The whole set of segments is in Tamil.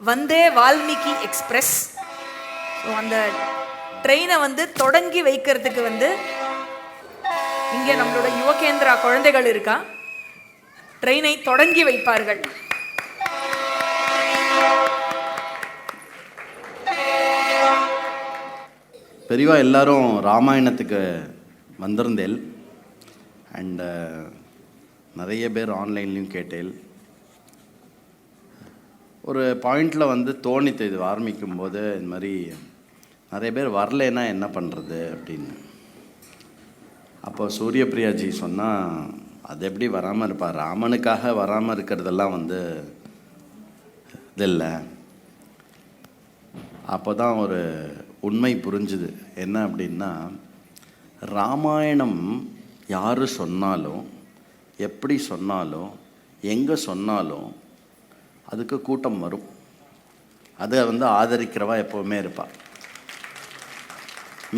வந்தே வால்மீகி எக்ஸ்பிரஸ். ஸோ அந்த ட்ரெயினை வந்து தொடங்கி வைக்கிறதுக்கு வந்து இங்கே நம்மளோட யுவகேந்திரா குழந்தைகள் இருக்கா, ட்ரெயினை தொடங்கி வைப்பார்கள். பெரியவா எல்லாரும் ராமாயணத்துக்கு வந்திருந்தேன். அண்டு நிறைய பேர் ஆன்லைன்லேயும் கேட்டேன். ஒரு பாயிண்டில் வந்து தோணித்து இது ஆரம்பிக்கும் போது இந்த மாதிரி நிறைய பேர் வரலைன்னா என்ன பண்ணுறது அப்படின்னு. அப்போ சூரியபிரியாஜி சொன்னால், அது எப்படி வராமல் இருப்பார், ராமனுக்காக வராமல் இருக்கிறதெல்லாம் வந்து இது இல்லை. அப்போ தான் ஒரு உண்மை புரிஞ்சுது. என்ன அப்படின்னா, ராமாயணம் யார் சொன்னாலும் எப்படி சொன்னாலும் எங்கே சொன்னாலும் அதுக்கு கூட்டம் வரும். அதை வந்து ஆதரிக்கிறவா எப்போவுமே இருப்பாள்.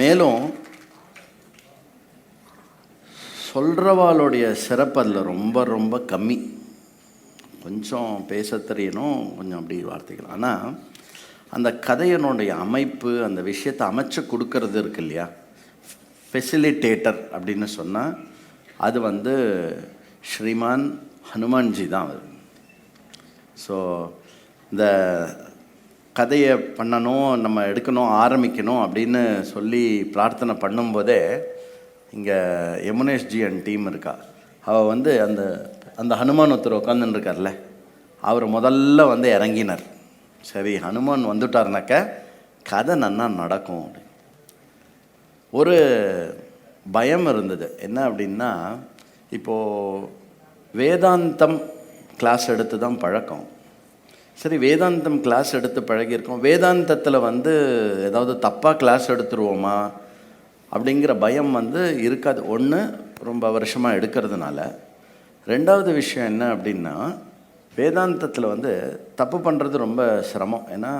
மேலும் சொல்கிறவாளுடைய சிறப்பு அதில் ரொம்ப ரொம்ப கம்மி. கொஞ்சம் பேச தெரியணும், கொஞ்சம் அப்படி வார்த்தைகள். ஆனால் அந்த கதையினுடைய அமைப்பு, அந்த விஷயத்தை அமைச்சு கொடுக்கறது இருக்கு இல்லையா, ஃபெசிலிட்டேட்டர் அப்படின்னு சொன்னால் அது வந்து ஸ்ரீமான் ஹனுமான்ஜி தான் அவர். ஸோ இந்த கதையை பண்ணணும், நம்ம எடுக்கணும், ஆரம்பிக்கணும் அப்படின்னு சொல்லி பிரார்த்தனை பண்ணும்போதே இங்கே யமுனேஷ்ஜி அண்ட் டீம் இருக்கா. அவள் வந்து அந்த அந்த ஹனுமான் ஒருத்தர் உட்காந்துன்னு இருக்கார்ல, அவர் முதல்ல வந்து இறங்கினார். சரி, ஹனுமான் வந்துட்டார்னாக்க கதை நன்னா நடக்கும் அப்படின்னு. ஒரு பயம் இருந்தது. என்ன அப்படின்னா, இப்போது வேதாந்தம் கிளாஸ் எடுத்து தான் பழக்கம். சரி, வேதாந்தம் கிளாஸ் எடுத்து பழகியிருக்கோம், வேதாந்தத்தில் வந்து ஏதாவது தப்பாக கிளாஸ் எடுத்துருவோமா அப்படிங்கிற பயம் வந்து இருக்காது. ஒன்று, ரொம்ப வருஷமாக எடுக்கிறதுனால. ரெண்டாவது விஷயம் என்ன அப்படின்னா, வேதாந்தத்தில் வந்து தப்பு பண்ணுறது ரொம்ப சிரமம். ஏன்னா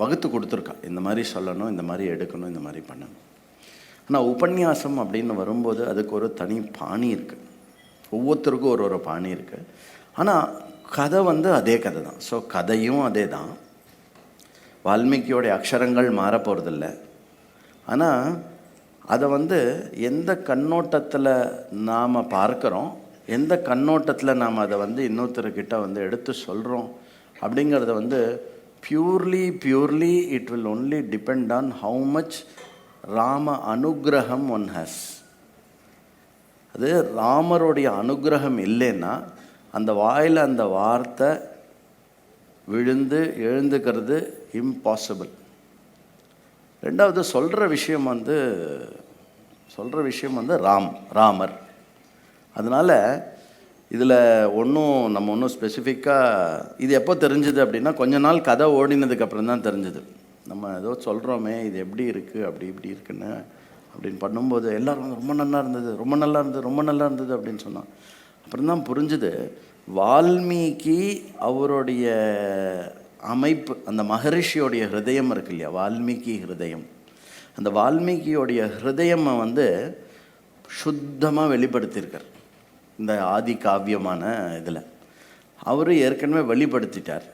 வகுத்து கொடுத்துருக்கா, இந்த மாதிரி சொல்லணும், இந்த மாதிரி எடுக்கணும், இந்த மாதிரி பண்ணணும். ஆனால் உபன்யாசம் அப்படின்னு வரும்போது அதுக்கு ஒரு தனி பாணி இருக்குது. ஒவ்வொருத்தருக்கும் ஒரு ஒரு பாணி இருக்குது. ஆனால் கதை வந்து அதே கதை தான். ஸோ கதையும் அதே தான். வால்மீகியோடைய அக்ஷரங்கள் மாற போகிறதில்ல. ஆனால் அதை வந்து எந்த கண்ணோட்டத்தில் நாம் பார்க்குறோம், எந்த கண்ணோட்டத்தில் நாம் அதை வந்து இன்னொருத்தர்கிட்ட வந்து எடுத்து சொல்கிறோம் அப்படிங்கிறத வந்து purely it will only depend on how much Rama அனுகிரகம் ஒன் ஹேஸ். அது ராமருடைய அனுகிரகம் இல்லைன்னா அந்த வாயில் அந்த வார்த்தை விழுந்து எழுந்துக்கிறது இம்பாசிபிள். ரெண்டாவது, சொல்கிற விஷயம் வந்து ராமர். அதனால் இதில் நம்ம ஒன்றும் ஸ்பெசிஃபிக்காக இது எப்போ தெரிஞ்சுது அப்படின்னா, கொஞ்ச நாள் கதை ஓடினதுக்கப்புறம் தான் தெரிஞ்சுது. நம்ம ஏதோ சொல்கிறோமே, இது எப்படி இருக்குது, அப்படி இப்படி இருக்குன்னு அப்படின்னு பண்ணும்போது எல்லோரும் ரொம்ப நல்லா இருந்தது அப்படின்னு சொன்னான். அப்புறம் தான் புரிஞ்சுது, வால்மீகி அவருடைய அமைப்பு, அந்த மகரிஷியோடைய ஹிருதயம் இருக்கு இல்லையா, வால்மீகி ஹிருதயம், அந்த வால்மீகியோடைய ஹிருதயம் வந்து சுத்தமாக வெளிப்படுத்தியிருக்கார் இந்த ஆதி காவியமான இதில். அவர் ஏற்கனவே வெளிப்படுத்திட்டார்.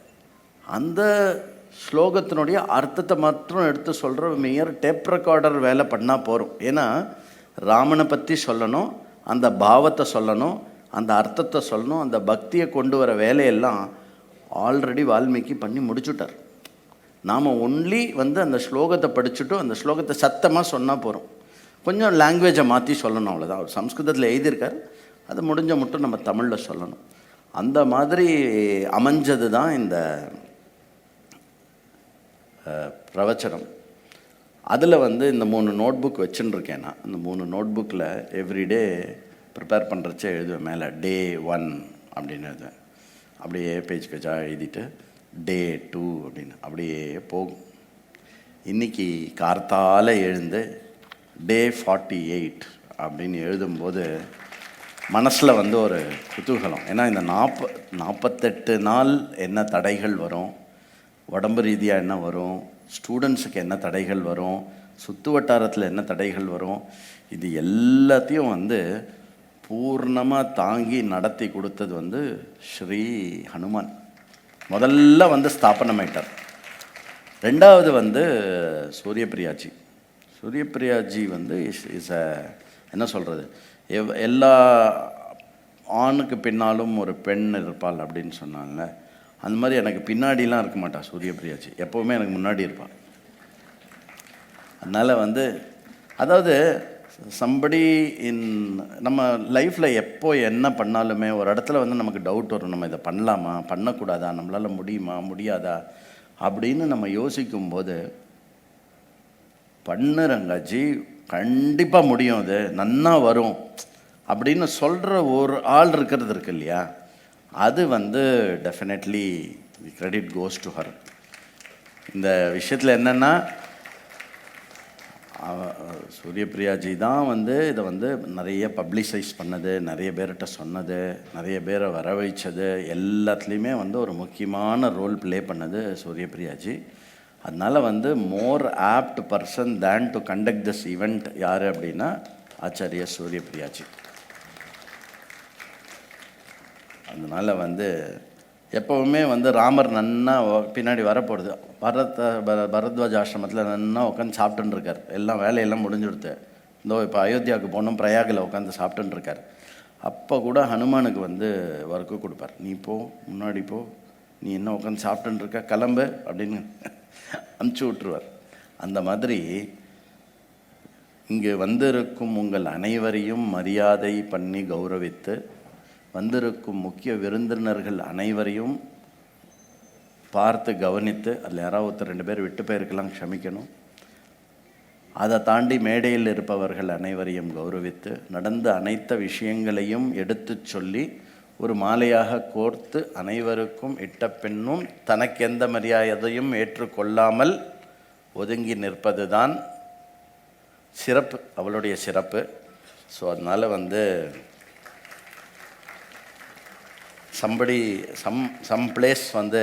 அந்த ஸ்லோகத்தினுடைய அர்த்தத்தை மட்டும் எடுத்து சொல்கிற மேயர் டேப் ரெக்கார்டர் வேலை பண்ணால் போகிறோம். ஏன்னா ராமனை பற்றி சொல்லணும், அந்த பாவத்தை சொல்லணும், அந்த அர்த்தத்தை சொல்லணும், அந்த பக்தியை கொண்டு வர வேலையெல்லாம் ஆல்ரெடி வால்மீகி பண்ணி முடிச்சுட்டார். நாம் ஒன்லி வந்து அந்த ஸ்லோகத்தை படிச்சுட்டோம், அந்த ஸ்லோகத்தை சத்தமாக சொன்னால் போகிறோம். கொஞ்சம் லாங்குவேஜை மாற்றி சொல்லணும், அவ்வளோதான். அவர் சம்ஸ்கிருதத்தில் எழுதியிருக்கார், அது முடிஞ்ச மட்டும் நம்ம தமிழில் சொல்லணும். அந்த மாதிரி அமைஞ்சது தான் இந்த பிரவச்சனம். அதில் வந்து இந்த 3 நோட்புக் வச்சுருக்கேன் நான். அந்த 3 நோட்புக்கில் எவ்ரிடே ப்ரிப்பேர் பண்ணுறச்சே எழுதுவேன். மேலே Day 1 அப்படின்னு எழுதுவேன். அப்படியே பேஜாக எழுதிட்டு Day 2 அப்படின்னு அப்படியே போகும். இன்றைக்கி கார்த்தால எழுந்து Day 48 அப்படின்னு எழுதும்போது மனசில் வந்து ஒரு குதூகலம். ஏன்னா இந்த 48 நாள் என்ன தடைகள் வரும், உடம்பு ரீதியாக என்ன வரும், ஸ்டூடெண்ட்ஸுக்கு என்ன தடைகள் வரும், சுற்று வட்டாரத்தில் என்ன தடைகள் வரும், இது எல்லாத்தையும் வந்து பூர்ணமாக தாங்கி நடத்தி கொடுத்தது வந்து ஸ்ரீ ஹனுமான். முதல்ல வந்து ஸ்தாபனமாயிட்டார். ரெண்டாவது வந்து சூரியபிரியாஜி. சூரியபிரியாஜி வந்து இஸ் என்ன சொல்கிறது, எல்லா ஆணுக்கு பின்னாலும் ஒரு பெண் இருப்பாள் அப்படின்னு சொன்னாங்க. அந்த மாதிரி எனக்கு பின்னாடிலாம் இருக்க மாட்டா சூரியபிரியாஜி, எப்போவுமே எனக்கு முன்னாடி இருப்பாள். அதனால் வந்து அதாவது சம்படி நம்ம லைஃப்பில் எப்போ என்ன பண்ணாலுமே ஒரு இடத்துல வந்து நமக்கு டவுட் வரும், நம்ம இதை பண்ணலாமா பண்ணக்கூடாதா, நம்மளால் முடியுமா முடியாதா அப்படின்னு நம்ம யோசிக்கும்போது, பண்ணுறங்காஜி கண்டிப்பாக முடியும், அது நன்னா வரும் அப்படின்னு சொல்கிற ஒரு ஆள் இருக்கிறது இருக்கு இல்லையா, அது வந்து definitely the credit goes to her. இந்த விஷயத்தில் என்னென்னா, சூரியபிரியாஜி தான் வந்து இதை வந்து நிறைய பப்ளிசைஸ் பண்ணது, நிறைய பேர்கிட்ட சொன்னது, நிறைய பேரை வர வைச்சது, எல்லாத்துலேயுமே வந்து ஒரு முக்கியமான ரோல் ப்ளே பண்ணது சூரியபிரியாஜி. அதனால் வந்து மோர் opt person than to conduct this event யார் அப்படின்னா ஆச்சாரிய சூரியபிரியாஜி. அதனால் வந்து எப்போவுமே வந்து ராமர் நன்னா பின்னாடி வரப்போகிறது, பரத்வாஜ ஆசிரமத்தில் நன்னா உட்காந்து சாப்பிட்டுருக்கார், எல்லாம் வேலையெல்லாம் முடிஞ்சுடுத்து. இப்போ அயோத்தியாவுக்கு போனோம், பிரயாகில் உட்காந்து சாப்பிட்டுருக்கார். அப்போ கூட ஹனுமானுக்கு வந்து ஒர்க்கு கொடுப்பார், நீ போ முன்னாடி போ, நீ என்ன உட்காந்து சாப்பிட்டுருக்க, கிளம்பு அப்படின்னு அனுப்பிச்சி விட்டுருவார். அந்த மாதிரி இங்கு வந்திருக்கும் உங்கள் அனைவரையும் மரியாதை பண்ணி கௌரவித்து, வந்திருக்கும் முக்கிய விருந்தினர்கள் அனைவரையும் பார்த்து கவனித்து, அதில் யாராவது ஒருத்தர் 2 பேர் விட்டு போயிருக்கலாம், க்ஷமிக்கணும். அதை தாண்டி மேடையில் இருப்பவர்கள் அனைவரையும் கௌரவித்து, நடந்த அனைத்து விஷயங்களையும் எடுத்து சொல்லி ஒரு மாலையாக கோர்த்து அனைவருக்கும் இட்ட பின்னும் தனக்கு எந்த மரியாதையும் ஏற்றுக்கொள்ளாமல் ஒதுங்கி நிற்பது தான் சிறப்பு, அவளுடைய சிறப்பு. ஸோ அதனால் வந்து சம் பிளேஸ் வந்து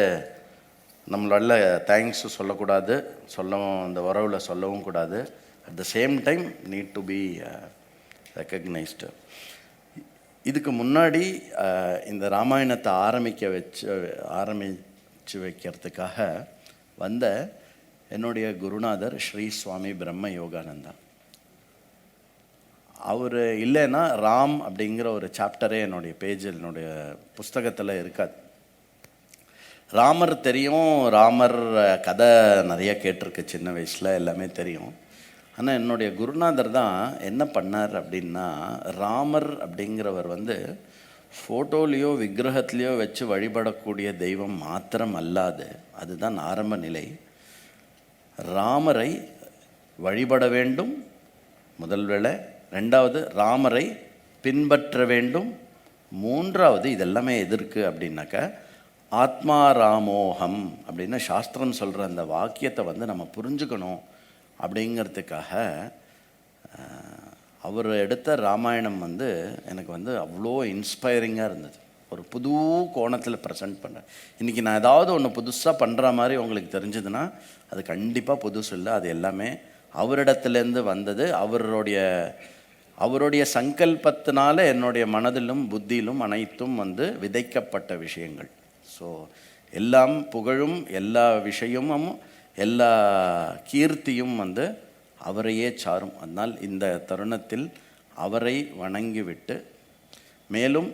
நம்மளால தேங்க்ஸு சொல்லக்கூடாது, சொல்லவும் அந்த உறவில் சொல்லவும் கூடாது. At the same time need to be recognised. இதுக்கு முன்னாடி இந்த ராமாயணத்தை ஆரம்பித்து வைக்கிறதுக்காக வந்த என்னுடைய குருநாதர் ஸ்ரீ சுவாமி பிரம்ம யோகானந்தா. அவர் இல்லைன்னா ராம் அப்படிங்கிற ஒரு சாப்டரே என்னுடைய பேஜில், என்னுடைய புஸ்தகத்தில் இருக்காது. ராமர் தெரியும், ராமர் கதை நிறைய கேட்டிருக்கு சின்ன வயசில், எல்லாமே தெரியும். ஆனால் என்னுடைய குருநாதர் தான் என்ன பண்ணார் அப்படின்னா, ராமர் அப்படிங்கிறவர் வந்து ஃபோட்டோலேயோ விக்கிரகத்துலேயோ வச்சு வழிபடக்கூடிய தெய்வம் மாத்திரம் அல்லாது, அதுதான் ஆரம்ப நிலை. ராமரை வழிபட வேண்டும் முதல் வேளை, ரெண்டாவது ராமரை பின்பற்ற வேண்டும், மூன்றாவது இதெல்லாமே எதற்கு அப்படின்னாக்க ஆத்மா ராமோகம் அப்படின்னு சாஸ்திரம் சொல்கிற அந்த வாக்கியத்தை வந்து நம்ம புரிஞ்சுக்கணும். அப்படிங்கிறதுக்காக அவர் எடுத்த ராமாயணம் வந்து எனக்கு வந்து அவ்வளோ இன்ஸ்பைரிங்காக இருந்தது. ஒரு புது கோணத்தில் ப்ரெசென்ட் பண்ணேன். இன்றைக்கி நான் ஏதாவது ஒன்று புதுசாக பண்ணுற மாதிரி உங்களுக்கு தெரிஞ்சதுன்னா அது கண்டிப்பாக புதுசு இல்லை, அது எல்லாமே அவரிடத்துலேருந்து வந்தது. அவருடைய சங்கல்பத்தினால என்னுடைய மனதிலும் புத்தியிலும் அனைத்தும் வந்து விதைக்கப்பட்ட விஷயங்கள். ஸோ எல்லாம் புகழும், எல்லா விஷயமும், எல்லா கீர்த்தியும் வந்து அவரையே சாரும். அதனால் இந்த தருணத்தில் அவரை வணங்கிவிட்டு, மேலும்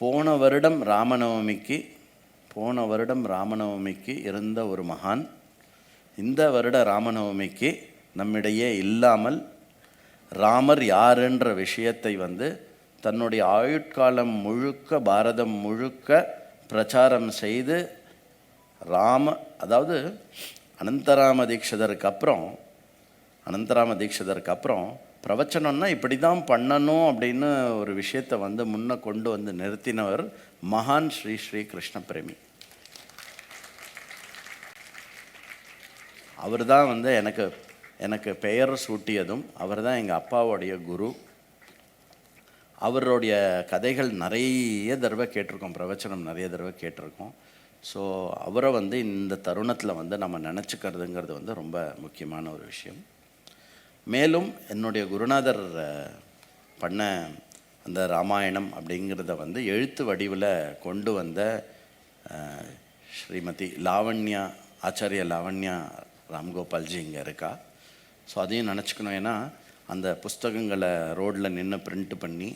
போன வருடம் ராமநவமிக்கு இருந்த ஒரு மகான் இந்த வருட ராமநவமிக்கு நம்மிடையே இல்லாமல், ராமர் யாருன்ற விஷயத்தை வந்து தன்னுடைய ஆயுட்காலம் முழுக்க, பாரதம் முழுக்க பிரச்சாரம் செய்து, அதாவது அனந்தராம தீட்சிதருக்கு அப்புறம் பிரவச்சனம்னா இப்படி தான் பண்ணணும் அப்படின்னு ஒரு விஷயத்தை வந்து முன்ன கொண்டு வந்து நிறுத்தினவர் மகான் ஸ்ரீ ஸ்ரீ கிருஷ்ண பிரேமி. அவர் தான் வந்து எனக்கு பெயர் சூட்டியதும், அவர் தான் எங்கள் அப்பாவுடைய குரு. அவருடைய கதைகள் நிறைய தடவை கேட்டிருக்கோம், பிரவச்சனம் நிறைய தடவை கேட்டிருக்கோம். ஸோ அவரை வந்து இந்த தருணத்தில் வந்து நம்ம நினச்சிக்கிறதுங்கிறது வந்து ரொம்ப முக்கியமான ஒரு விஷயம். மேலும் என்னுடைய குருநாதர் பண்ண அந்த ராமாயணம் அப்படிங்கிறத வந்து எழுத்து வடிவில் கொண்டு வந்த ஸ்ரீமதி லாவண்யா, ஆச்சாரிய லாவண்யா ராம்கோபால்ஜி இங்கே இருக்கா. ஸோ அதையும் நினச்சிக்கணும். ஏன்னா அந்த புஸ்தகங்களை ரோட்டில் நின்று பிரிண்ட் பண்ணி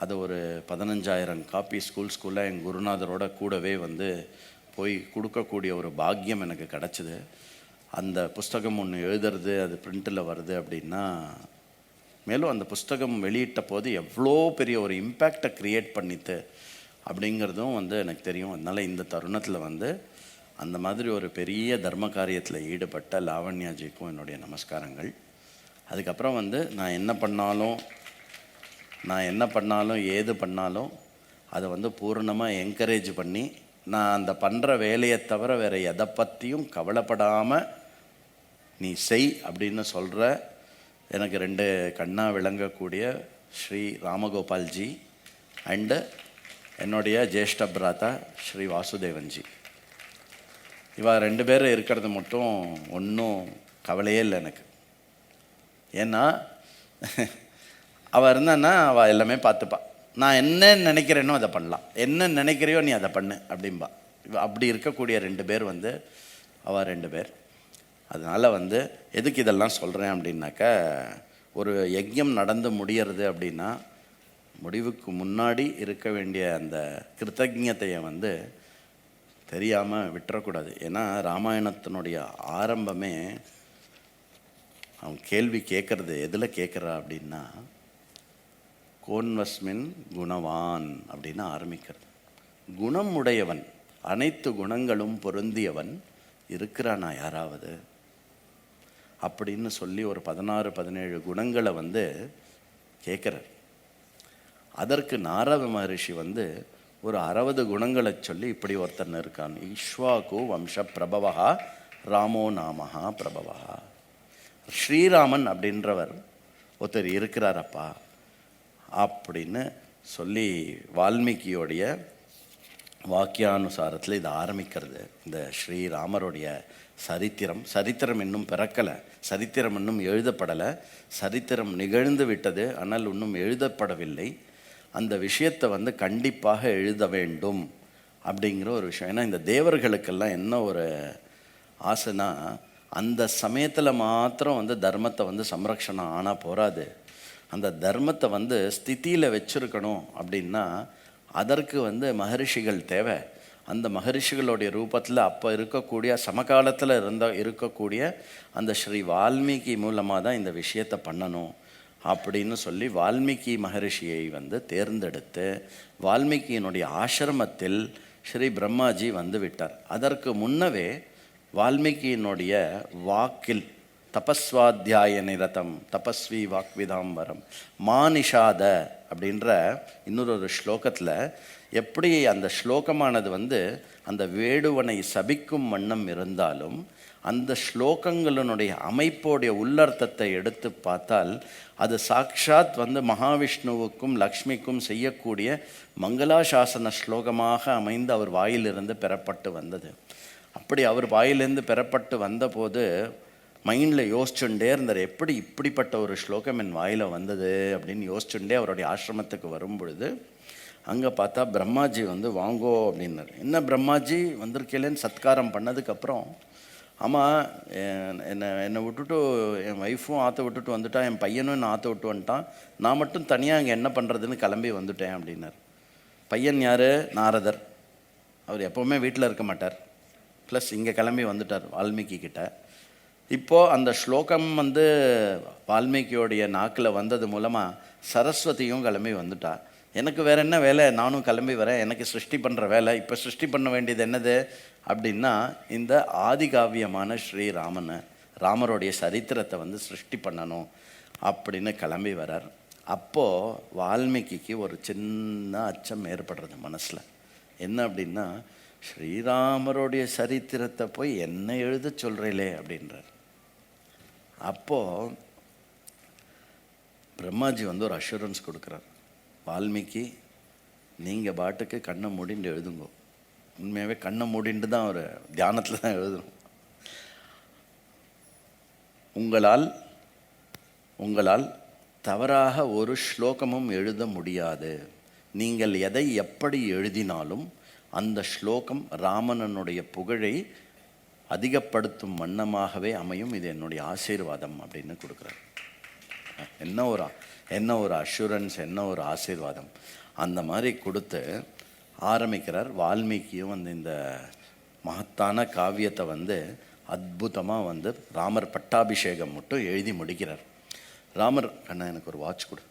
அதை ஒரு 15,000 காப்பி ஸ்கூலாக எங்கள் குருநாதரோட கூடவே வந்து போய் கொடுக்கக்கூடிய ஒரு பாக்கியம் எனக்கு கிடச்சிது. அந்த புஸ்தகம் ஒன்று எழுதுறது, அது பிரிண்ட்டில் வருது அப்படின்னா, மேலும் அந்த புஸ்தகம் வெளியிட்ட போது எவ்வளோ பெரிய ஒரு இம்பேக்டை க்ரியேட் பண்ணித்து அப்படிங்கிறதும் வந்து எனக்கு தெரியும். அதனால் இந்த தருணத்தில் வந்து அந்த மாதிரி ஒரு பெரிய தர்ம காரியத்தில் ஈடுபட்ட லாவண்யாஜிக்கும் என்னுடைய நமஸ்காரங்கள். அதுக்கப்புறம் வந்து நான் என்ன பண்ணாலும் ஏது பண்ணாலும் அதை வந்து பூர்ணமாக என்கரேஜ் பண்ணி, நான் அந்த பண்ணுற வேலையை தவிர வேறு எதை பற்றியும் கவலைப்படாமல் நீ செய் அப்படின்னு சொல்கிற எனக்கு 2 கண்ணா விளங்கக்கூடிய ஸ்ரீ ராமகோபால்ஜி அண்டு என்னுடைய ஜேஷ்ட பிராத்தா ஸ்ரீ வாசுதேவன்ஜி, இவா 2 பேர் இருக்கிறது மட்டும் ஒன்றும் கவலையே இல்லை எனக்கு. ஏன்னா அவள் இருந்தான்னா அவள் எல்லாமே பார்த்துப்பா. நான் என்ன நினைக்கிறேனோ அதை பண்ணலாம், என்ன நினைக்கிறையோ நீ அதை பண்ணு அப்படின்பா. அப்படி இருக்கக்கூடிய 2 பேர் வந்து அவள் 2 பேர். அதனால் வந்து எதுக்கு இதெல்லாம் சொல்கிறேன் அப்படின்னாக்கா, ஒரு யஜ்யம் நடந்து முடியறது அப்படின்னா முடிவுக்கு முன்னாடி இருக்க வேண்டிய அந்த கிருத்தஜ்ஞத்தையை வந்து தெரியாமல் விட்டுறக்கூடாது. ஏன்னா ராமாயணத்தினுடைய ஆரம்பமே அவன் கேள்வி கேட்குறது எதில் கேட்குறா அப்படின்னா, கோன்வஸ்மின் குணவான் அப்படின்னு ஆரம்பிக்கிறது. குணம் உடையவன், அனைத்து குணங்களும் பொருந்தியவன் இருக்கிறானா யாராவது அப்படின்னு சொல்லி ஒரு 16-17 குணங்களை வந்து கேட்குறார். அதற்கு நாரத மகரிஷி வந்து ஒரு 60 குணங்களை சொல்லி இப்படி ஒருத்தன் இருக்கான். ஈஸ்வாகு வம்ச பிரபவா ராமோ நாமஹா பிரபவா. ஸ்ரீராமன் அப்படின்றவர் ஒருத்தர் இருக்கிறாரப்பா அப்படின்னு சொல்லி வால்மீகியோடைய வாக்கியானுசாரத்தில் இது ஆரம்பிக்கிறது. இந்த ஸ்ரீராமருடைய சரித்திரம் இன்னும் பிறக்கலை, சரித்திரம் இன்னும் எழுதப்படலை, சரித்திரம் நிகழ்ந்து விட்டது ஆனால் இன்னும் எழுதப்படவில்லை. அந்த விஷயத்தை வந்து கண்டிப்பாக எழுத வேண்டும் அப்படிங்கிற ஒரு விஷயம். ஏன்னா இந்த தேவர்களுக்கெல்லாம் என்ன ஒரு ஆசைனா, அந்த சமயத்தில் மாத்திரம் வந்து தர்மத்தை வந்து சம்ரக்ஷணம் ஆனால் போகாது, அந்த தர்மத்தை வந்து ஸ்திதியில் வச்சுருக்கணும் அப்படின்னா அதற்கு வந்து மகரிஷிகள் தேவை. அந்த மகரிஷிகளுடைய ரூபத்தில் அப்போ இருக்கக்கூடிய சமகாலத்தில் இருக்கக்கூடிய அந்த ஸ்ரீ வால்மீகி மூலமாக தான் இந்த விஷயத்தை பண்ணணும் அப்படின்னு சொல்லி வால்மீகி மகரிஷியை வந்து தேர்ந்தெடுத்து வால்மீகியினுடைய ஆசிரமத்தில் ஸ்ரீ பிரம்மாஜி வந்து விட்டார். அதற்கு முன்னவே வால்மீகியினுடைய வாக்கில் தபஸ்வாத்தியாய நிரதம் தபஸ்வி வாக்விதாம்பரம் மானிஷாத அப்படின்ற இன்னொரு ஸ்லோகத்தில் எப்படி அந்த ஸ்லோகமானது வந்து அந்த வேடுவனை சபிக்கும் வண்ணம் இருந்தாலும் அந்த ஸ்லோகங்களினுடைய அமைப்போடைய உள்ளர்த்தத்தை எடுத்து பார்த்தால் அது சாக்ஷாத் வந்து மகாவிஷ்ணுவுக்கும் லக்ஷ்மிக்கும் செய்யக்கூடிய மங்களாசாசன ஸ்லோகமாக அமைந்து அவர் வாயிலிருந்து பெறப்பட்டு வந்தது. அப்படி அவர் வாயிலிருந்து பெறப்பட்டு வந்தபோது மைண்டில் யோசிச்சுட்டே இருந்தார், எப்படி இப்படிப்பட்ட ஒரு ஸ்லோகம் என் வாயில் வந்தது அப்படின்னு யோசிச்சுட்டே அவருடைய ஆசிரமத்துக்கு வரும் பொழுது அங்கே பார்த்தா பிரம்மாஜி வந்து வாங்கோ அப்படின்னார். என்ன பிரம்மாஜி வந்திருக்கேன்னு சத்காரம் பண்ணதுக்கப்புறம், ஆமாம் என்னை விட்டுட்டு என் ஒய்ஃபும் ஆற்ற விட்டுட்டு வந்துட்டான், என் பையனும் என்னை ஆற்ற விட்டு வந்துட்டான், நான் மட்டும் தனியாக அங்கே என்ன பண்ணுறதுன்னு கிளம்பி வந்துட்டேன் அப்படின்னார். பையன் யார்? நாரதர். அவர் எப்போவுமே வீட்டில் இருக்க மாட்டார், ப்ளஸ் இங்கே கிளம்பி வந்துட்டார் வால்மீகி கிட்ட. இப்போது அந்த ஸ்லோகம் வந்து வால்மீகியோடைய நாக்கில் வந்தது மூலமாக சரஸ்வதியும் கிளம்பி வந்துட்டா. எனக்கு வேறு என்ன வேலை, நானும் கிளம்பி வரேன், எனக்கு சிருஷ்டி பண்ணுற வேலை. இப்போ சிருஷ்டி பண்ண வேண்டியது என்னது அப்படின்னா இந்த ஆதிகாவியமான ராமருடைய சரித்திரத்தை வந்து சிருஷ்டி பண்ணணும் அப்படின்னு கிளம்பி வரார். அப்போது வால்மீகிக்கு ஒரு சின்ன அச்சம் ஏற்படுறது மனசில். என்ன அப்படின்னா, ஸ்ரீராமருடைய சரித்திரத்தை போய் என்ன எழுத சொல்கிறீங்களே அப்படின்றார். அப்போது பிரம்மாஜி வந்து ஒரு அஷூரன்ஸ் கொடுக்குறார், வால்மீகி நீங்கள் பாட்டுக்கு கண்ணை மூடிண்டு எழுதுங்கோ. உண்மையாகவே கண்ணை மூடிண்டு தான் ஒரு தியானத்தில் தான் எழுதணும். உங்களால் தவறாக ஒரு ஸ்லோகமும் எழுத முடியாது. நீங்கள் எதை எப்படி எழுதினாலும் அந்த ஸ்லோகம் ராமனனுடைய புகழை அதிகப்படுத்தும் வண்ணமாகவே அமையும். இது என்னுடைய ஆசீர்வாதம் அப்படின்னு கொடுக்குறார். என்ன ஒரு அஷூரன்ஸ், என்ன ஒரு ஆசீர்வாதம். அந்த மாதிரி கொடுத்து ஆரம்பிக்கிறார். வால்மீகியும் இந்த மகத்தான காவியத்தை அற்புதமாக ராமர் பட்டாபிஷேகம் மட்டும் எழுதி முடிக்கிறார். ராமர் கண்ணா எனக்கு ஒரு வாட்ச் கொடு.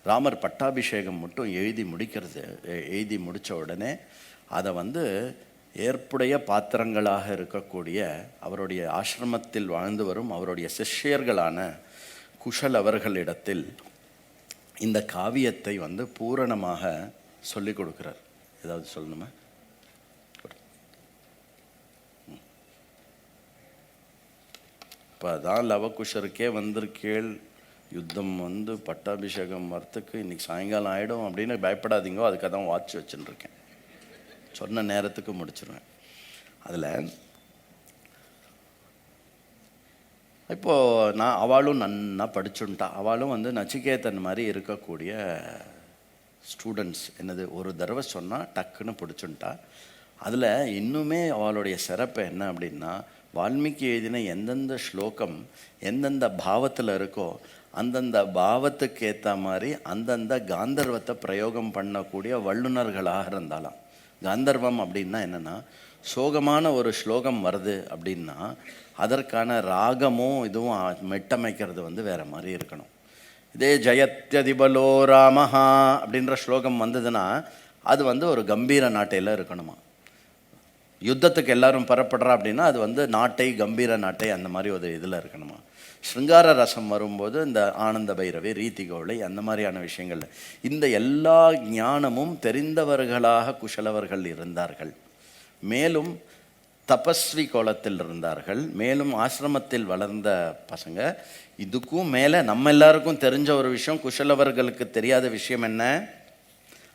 ராமர் பட்டாபிஷேகம் மட்டும் எழுதி முடித்த உடனே அதை ஏற்புடைய பாத்திரங்களாக இருக்கக்கூடிய அவருடைய ஆசிரமத்தில் வாழ்ந்து வரும் அவருடைய சிஷ்யர்களான குஷல் அவர்களிடத்தில் இந்த காவியத்தை பூரணமாக சொல்லிக் கொடுக்கிறார். ஏதாவது சொல்லணுமா? இப்போ அதான் லவகுஷருக்கே வந்திருக்கேள், யுத்தம் பட்டாபிஷேகம் வரத்துக்கு இன்னைக்கு சாயங்காலம் ஆகிடும் அப்படின்னு பயப்படாதீங்கோ. அதுக்காக தான் வாட்ச் வச்சுன்னு இருக்கேன். சொன்ன நேரத்துக்கு முடிச்சிருவேன். அதில் இப்போது அவளும் நன்னா படிச்சுட்டா. அவளும் நச்சிகேதன் மாதிரி இருக்கக்கூடிய ஸ்டூடெண்ட்ஸ். ஒரு தடவை சொன்னால் டக்குன்னு பிடிச்சுட்டா. அதில் இன்னுமே அவளுடைய சிறப்பு என்ன அப்படின்னா, வால்மீகி எழுதின எந்தெந்த ஸ்லோகம் எந்தெந்த பாவத்தில் இருக்கோ அந்தந்த பாவத்துக்கு ஏற்ற மாதிரி அந்தந்த காந்தர்வத்தை பிரயோகம் பண்ணக்கூடிய வல்லுநர்களாக இருந்தாலாம். காந்தர்வம் அப்படின்னா என்னென்னா, சோகமான ஒரு ஸ்லோகம் வருது அப்படின்னா அதற்கான ராகமும் இதுவும் மெட்டமைக்கிறது வேறு மாதிரி இருக்கணும். இதே ஜயத்யதிபலோ ராமஹா அப்படின்ற ஸ்லோகம் வந்ததுன்னா அது ஒரு கம்பீர நாட்டையில் இருக்கணுமா. யுத்தத்துக்கு எல்லாரும் பரப்படுறா அப்படின்னா அது நாட்டை, கம்பீர நாட்டை, அந்த மாதிரி ஒரு இதில் இருக்கணுமா. ஸ்ருங்கார ரசம் வரும்போது இந்த ஆனந்த பைரவி, ரீதிகோளை, அந்த மாதிரியான விஷயங்கள், இந்த எல்லா ஞானமும் தெரிந்தவர்களாக குஷலவர்கள் இருந்தார்கள். மேலும் தபஸ்வி கோலத்தில் இருந்தார்கள். மேலும் ஆசிரமத்தில் வளர்ந்த பசங்க. இதுக்கும் மேலே நம்ம எல்லாருக்கும் தெரிஞ்ச ஒரு விஷயம், குஷலவர்களுக்கு தெரியாத விஷயம் என்ன?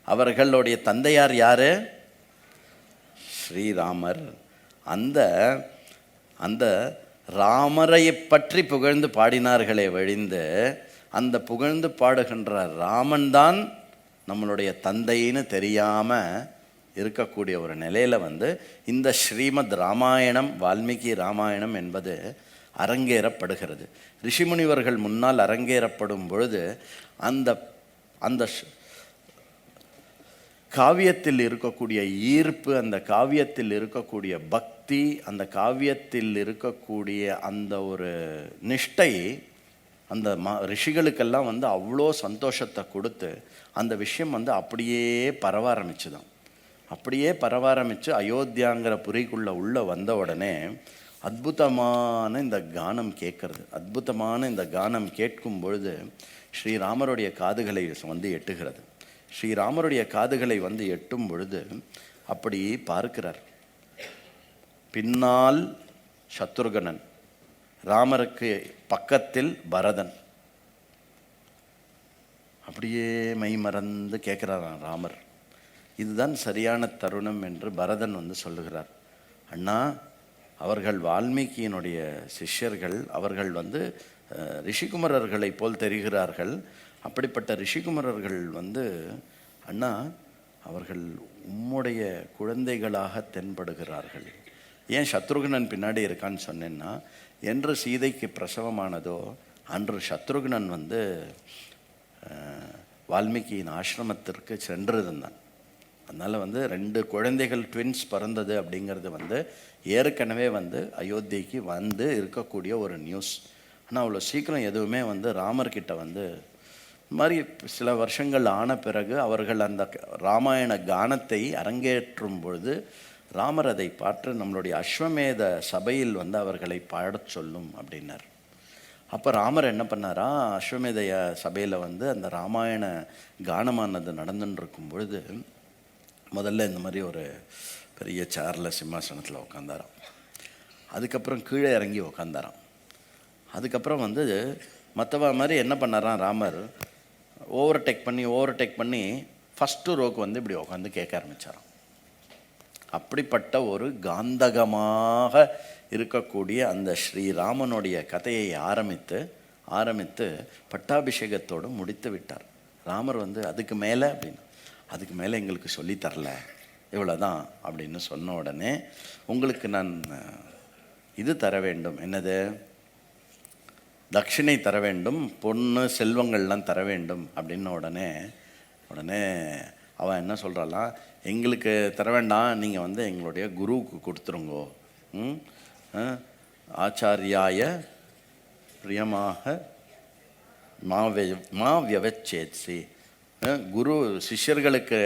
அவர்களுடைய தந்தையார் யாரு? ஸ்ரீராமர். அந்த ராமரை பற்றி புகழ்ந்து பாடினார்களே வழிந்து, அந்த புகழ்ந்து பாடுகின்ற ராமன் தான் நம்மளுடைய தந்தைன்னு தெரியாமல் இருக்கக்கூடிய ஒரு நிலையில் இந்த ஸ்ரீமத் ராமாயணம், வால்மீகி ராமாயணம் என்பது அரங்கேறப்படுகிறது. ரிஷிமுனிவர்கள் முன்னால் அரங்கேறப்படும் பொழுது அந்த காவியத்தில் இருக்கக்கூடிய ஈர்ப்பு, அந்த காவியத்தில் இருக்கக்கூடிய பக்தி, அந்த காவியத்தில் இருக்கக்கூடிய அந்த ஒரு நிஷ்டை அந்த ரிஷிகளுக்கெல்லாம் அவ்வளோ சந்தோஷத்தை கொடுத்து அந்த விஷயம் அப்படியே பரவ ஆரம்பிச்சுதான். அப்படியே பரவ ஆரம்பித்து அயோத்தியாங்கிற புரிக்குள்ளே உள்ளே வந்த உடனே அற்புதமான இந்த கானம் கேட்கறது. அற்புதமான இந்த கானம் கேட்கும் பொழுது ஸ்ரீராமருடைய காதுகளை எட்டுகிறது. ஸ்ரீராமருடைய காதுகளை எட்டும் பொழுது அப்படி பார்க்கிறார். பின்னால் சத்ருகனன், ராமருக்கு பக்கத்தில் பரதன். அப்படியே மெய் மறந்து கேட்குறாராம் ராமர். இதுதான் சரியான தருணம் என்று பரதன் சொல்லுகிறார். அண்ணா, அவர்கள் வால்மீகியினுடைய சிஷ்யர்கள், அவர்கள் ரிஷிகுமரர்களை போல் தெரிகிறார்கள். அப்படிப்பட்ட ரிஷிகுமரர்கள் அண்ணா, அவர்கள் உம்முடைய குழந்தைகளாக தென்படுகிறார்கள். ஏன் சத்ருகனன் பின்னாடி இருக்கான்னு சொன்னேன்னா, என்று சீதைக்கு பிரசவமானதோ அன்று சத்ருகனன் வால்மீகியின் ஆசிரமத்திற்கு சென்றிருந்தான். அதனால் 2 குழந்தைகள் ட்வின்ஸ் பிறந்தது அப்படிங்கிறது ஏற்கனவே அயோத்திக்கு இருக்கக்கூடிய ஒரு நியூஸ். ஆனால் அவ்வளோ சீக்கிரம் எதுவுமே ராமர்கிட்ட இந்த மாதிரி சில வருஷங்கள் ஆன பிறகு அவர்கள் அந்த ராமாயண கானத்தை அரங்கேற்றும் பொழுது ராமர் அதை பார்த்து நம்மளுடைய அஸ்வமேத சபையில் அவர்களை பாடச் சொல்லும் அப்படின்னார். அப்போ ராமர் என்ன பண்ணாரா, அஸ்வமேத சபையில் அந்த ராமாயண கானமானது நடந்துன்னு இருக்கும் பொழுது முதல்ல இந்த மாதிரி ஒரு பெரிய சேரில் சிம்மாசனத்தில் உட்காந்தாராம். அதுக்கப்புறம் கீழே இறங்கி உட்காந்தாராம். அதுக்கப்புறம் மற்றவ மாதிரி என்ன பண்ணாராம், ராமர் ஓவர்டேக் பண்ணி ஃபஸ்ட்டு ரோக்கு இப்படி உட்காந்து கேட்க ஆரம்பித்தாராம். அப்படிப்பட்ட ஒரு காந்தகமாக இருக்கக்கூடிய அந்த ஸ்ரீராமனுடைய கதையை ஆரம்பித்து பட்டாபிஷேகத்தோடு முடித்து விட்டார். ராமர் அதுக்கு மேலே எங்களுக்கு சொல்லித்தரல இவ்வளோதான் அப்படின்னு சொன்ன உடனே உங்களுக்கு நான் இது தர வேண்டும், என்னது, தட்சிணை தர வேண்டும், பொண்ணு செல்வங்கள்லாம் தர வேண்டும் அப்படின்ன உடனே அவன் என்ன சொல்கிறாளாம், எங்களுக்கு தர வேண்டாம், நீங்கள் வந்து எங்களுடைய குருவுக்கு கொடுத்துருங்கோ, ஆச்சாரியாய பிரியமாக மா வியவச்சேத்சி. குரு சிஷ்யர்களுக்கு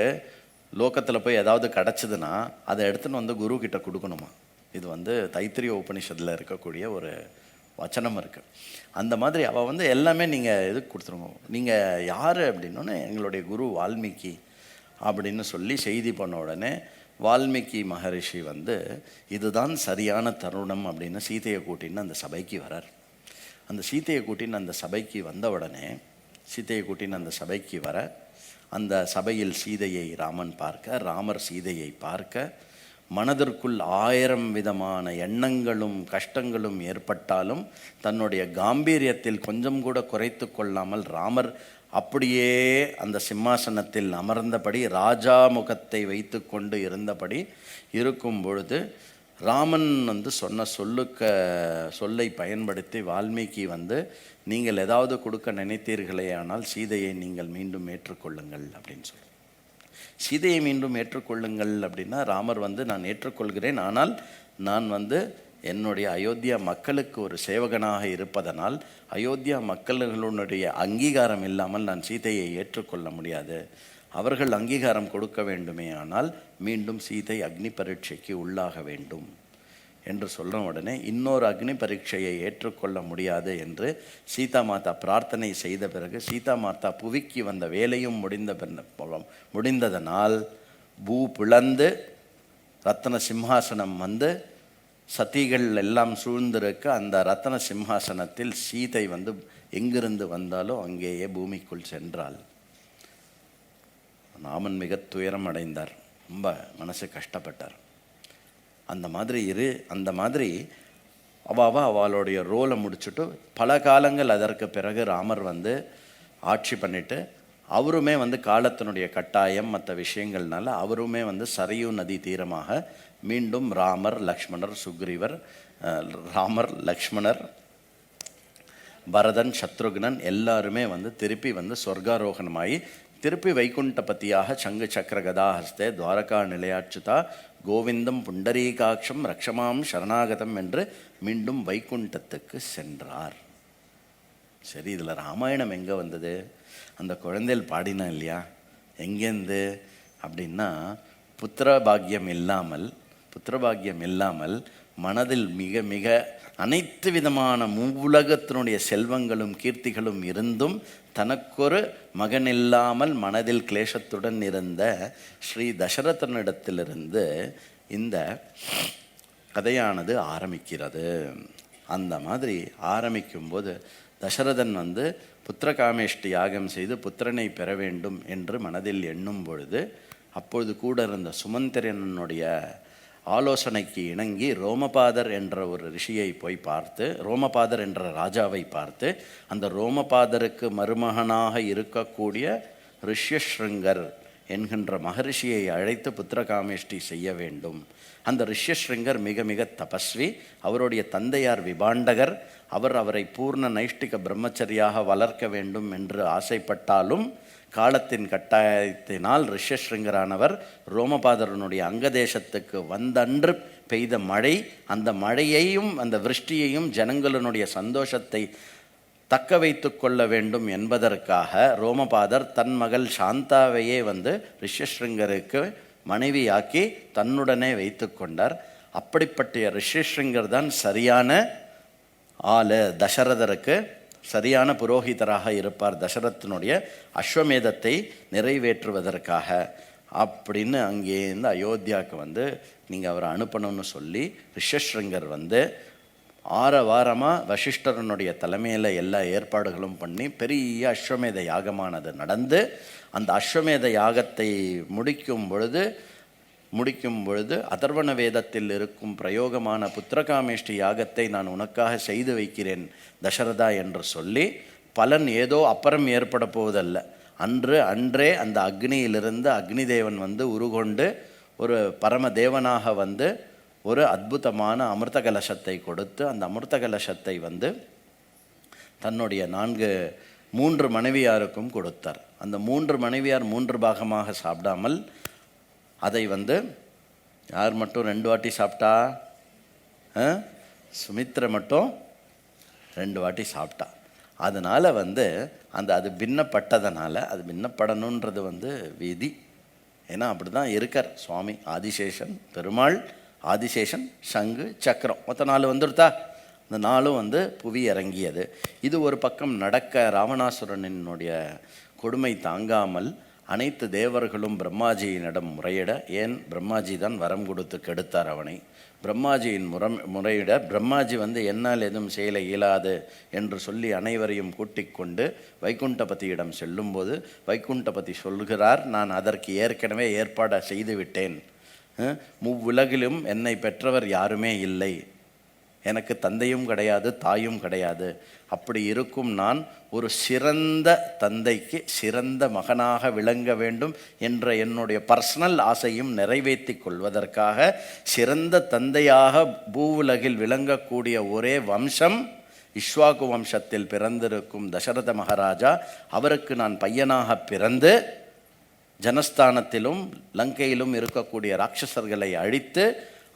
லோகத்தில் போய் ஏதாவது கிடச்சிதுன்னா அதை எடுத்துன்னு வந்து குரு கிட்ட கொடுக்கணுமா. இது வந்து தைத்திரிய உபனிஷத்தில் இருக்கக்கூடிய ஒரு வச்சனம் இருக்குது. அந்த மாதிரி அவள் வந்து எல்லாமே நீங்கள் எதுக்கு கொடுத்துருங்க, நீங்கள் யார் அப்படின்னோடனே எங்களுடைய குரு வால்மீகி அப்படின்னு சொல்லி செய்தி பண்ண உடனே வால்மீகி மகரிஷி வந்து இதுதான் சரியான தருணம் அப்படின்னு சீதையை கூட்டின்னு அந்த சபைக்கு வரார். அந்த சீதையை கூட்டின்னு அந்த சபைக்கு வந்த உடனே வர அந்த சபையில் சீதையை ராமன் பார்க்க, ராமர் சீதையை பார்க்க, மனதிற்குள் 1000 விதமான எண்ணங்களும் கஷ்டங்களும் ஏற்பட்டாலும் தன்னுடைய காம்பீரியத்தில் கொஞ்சம் கூட குறைத்து கொள்ளாமல் ராமர் அப்படியே அந்த சிம்மாசனத்தில் அமர்ந்தபடி ராஜா முகத்தை வைத்து கொண்டு இருந்தபடி இருக்கும் பொழுது ராமன் வந்து சொன்ன சொல்லை பயன்படுத்தி வால்மீகி வந்து நீங்கள் ஏதாவது கொடுக்க நினைத்தீர்களே ஆனால் சீதையை நீங்கள் மீண்டும் ஏற்றுக்கொள்ளுங்கள் அப்படின்னு சொல்லி, சீதையை மீண்டும் ஏற்றுக்கொள்ளுங்கள் அப்படின்னா ராமர் வந்து நான் ஏற்றுக்கொள்கிறேன், ஆனால் நான் வந்து என்னுடைய அயோத்தியா மக்களுக்கு ஒரு சேவகனாக இருப்பதனால் அயோத்தியா மக்களுடைய அங்கீகாரம் இல்லாமல் நான் சீதையை ஏற்றுக்கொள்ள முடியாது, அவர்கள் அங்கீகாரம் கொடுக்க வேண்டுமே ஆனால் மீண்டும் சீதை அக்னி பரீட்சைக்கு உள்ளாக வேண்டும் என்று சொல்கிற உடனே இன்னொரு அக்னி பரீட்சையை ஏற்றுக்கொள்ள முடியாது என்று சீதா மாதா பிரார்த்தனை செய்த பிறகு சீதா மாதா புவிக்கு வந்த வேலையும் முடிந்ததனால் பூ பிளந்து ரத்தன சிம்ஹாசனம் வந்து சதிகள் எல்லாம் சூழ்ந்திருக்க அந்த ரத்தன சிம்ஹாசனத்தில் சீதை வந்து எங்கிருந்து வந்தாலோ அங்கேயே பூமிக்குள் சென்றாள். ராமன் மிக துயரம் அடைந்தார், ரொம்ப மனசு கஷ்டப்பட்டார். அந்த மாதிரி அவளுடைய ரோலை முடிச்சுட்டு பல காலங்கள் அதற்கு பிறகு ராமர் வந்து ஆட்சி பண்ணிட்டு அவருமே வந்து காலத்தினுடைய கட்டாயம் மற்ற விஷயங்கள்னால அவருமே வந்து சரையு நதி தீரமாக மீண்டும் ராமர் லக்ஷ்மணர் பரதன் சத்ருக்னன் எல்லாருமே வந்து திருப்பி வந்து சொர்க்காரோகணமாகி திருப்பி வைகுண்டபதியாக சங்கு சக்கர கதாஹஸ்தே துவாரகா நிலையாச்சுதா கோவிந்தம் புண்டரீகாட்சம் ரக்ஷமாம் சரணாகதம் என்று மீண்டும் வைகுண்டத்துக்கு சென்றார். சரி, இதில் ராமாயணம் எங்கே வந்தது? அந்த குழந்தைகள் பாடினா இல்லையா, எங்கேருந்து அப்படின்னா புத்திரபாகியம் இல்லாமல் மனதில் மிக மிக அனைத்து விதமான உலகத்தினுடைய செல்வங்களும் கீர்த்திகளும் இருந்தும் தனக்கொரு மகன் இல்லாமல் மனதில் கிளேசத்துடன் இருந்த ஸ்ரீ தசரதனிடத்திலிருந்து இந்த கதையானது ஆரம்பிக்கிறது. அந்த மாதிரி ஆரம்பிக்கும்போது தசரதன் வந்து புத்திரகாமேஷ்டி யாகம் செய்து புத்திரனை பெற வேண்டும் என்று மனதில் எண்ணும் பொழுது அப்பொழுது கூட இருந்த சுமந்திரனுடைய ஆலோசனைக்கு இணங்கி ரோமபாதர் என்ற ஒரு ரிஷியை போய் பார்த்து, ரோமபாதர் என்ற ராஜாவை பார்த்து, அந்த ரோமபாதருக்கு மருமகனாக இருக்கக்கூடிய ரிஷ்யஸ்ருங்கர் என்கின்ற மகரிஷியை அழைத்து புத்திரகாமேஷ்டி செய்ய வேண்டும். அந்த ரிஷ்யஸ்ருங்கர் மிக மிக தபஸ்வி, அவருடைய தந்தையார் விபாண்டகர், அவரை பூர்ண நைஷ்டிக பிரம்மச்சரியாக வளர்க்க வேண்டும் என்று ஆசைப்பட்டாலும் காலத்தின் கட்டாயத்தினால் ரிஷ்யஸ்ருங்கரானவர் ரோமபாதரனுடைய அங்கதேசத்துக்கு வந்தன்று பெய்த மழை, அந்த மழையையும் அந்த விருஷ்டியையும் ஜனங்களுடைய சந்தோஷத்தை தக்க வைத்து கொள்ள வேண்டும் என்பதற்காக ரோமபாதர் தன் மகள் சாந்தாவையே வந்து ரிஷ்யஸ்ருங்கருக்கு மனைவியாக்கி தன்னுடனே வைத்து கொண்டார். அப்படிப்பட்ட ரிஷ்யஸ்ருங்கர் தான் சரியான ஆளு, தசரதருக்கு சரியான புரோகிதராக இருப்பார், தசரதனுடைய அஸ்வமேதத்தை நிறைவேற்றுவதற்காக அப்படின்னு அங்கேருந்து அயோத்தியாவுக்கு வந்து நீங்கள் அவரை அனுப்பணும்னு சொல்லி ரிஷ்யஸ்ருங்கர் வந்து 6 வாரமாக வசிஷ்டரனுடைய தலைமையில் எல்லா ஏற்பாடுகளும் பண்ணி பெரிய அஸ்வமேத யாகமானது நடந்து, அந்த அஸ்வமேத யாகத்தை முடிக்கும் பொழுது அதர்வண வேதத்தில் இருக்கும் பிரயோகமான புத்திரகாமேஷ்டி யாகத்தை நான் உனக்காக செய்து வைக்கிறேன் தசரதா என்று சொல்லி, பலன் ஏதோ அப்புறம் ஏற்பட போவதல்ல, அன்றே அந்த அக்னியிலிருந்து அக்னி தேவன் வந்து உருகொண்டு ஒரு பரமதேவனாக வந்து ஒரு அற்புதமான அமிர்த கலசத்தை கொடுத்து அந்த அமிர்த கலசத்தை வந்து தன்னுடைய 3 மனைவியாருக்கும் கொடுத்தார். அந்த 3 மனைவியார் 3 பாகமாக சாப்பிடாமல் அதை வந்து யார் மட்டும் 2 வாட்டி சாப்பிட்டா? சுமித்ரை மட்டும் 2 வாட்டி சாப்பிட்டா. அதனால் வந்து அது பின்னப்பட்டதனால அது பின்னப்படணுன்றது வந்து விதி. ஏன்னா அப்படி தான் இருக்கார் சுவாமி ஆதிசேஷன், பெருமாள், ஆதிசேஷன், சங்கு, சக்கரம், மொத்தம் 4 வந்துடுதா? இந்த 4ம் வந்து புவி இறங்கியது. இது ஒரு பக்கம் நடக்க ராவணாசுரனினுடைய கொடுமை தாங்காமல் அனைத்து தேவர்களும் பிரம்மாஜியினிடம் முறையிட, ஏன் பிரம்மாஜி தான் வரம் கொடுத்து கெடுத்தார் அவனை. பிரம்மாஜியின் முறையிட பிரம்மாஜி வந்து என்னால் எதுவும் செயல இயலாது என்று சொல்லி அனைவரையும் கூட்டிக் கொண்டு வைகுண்டபதியிடம் செல்லும்போது வைகுண்டபதி சொல்கிறார், நான் அதற்கு ஏற்கனவே ஏற்பாடு செய்து விட்டேன். முவ்வுலகிலும் என்னை பெற்றவர் யாருமே இல்லை, எனக்கு தந்தையும் கிடையாது தாயும் கிடையாது. அப்படி இருக்கும் நான் ஒரு சிறந்த தந்தைக்கு சிறந்த மகனாக விளங்க வேண்டும் என்ற என்னுடைய பர்சனல் ஆசையும் நிறைவேற்றி கொள்வதற்காக சிறந்த தந்தையாக பூவுலகில் விளங்கக்கூடிய ஒரே வம்சம் இக்ஷ்வாகு வம்சத்தில் பிறந்திருக்கும் தசரத மகாராஜா. அவருக்கு நான் பையனாக பிறந்து ஜனஸ்தானத்திலும் லங்கையிலும் இருக்கக்கூடிய ராட்சசர்களை அழித்து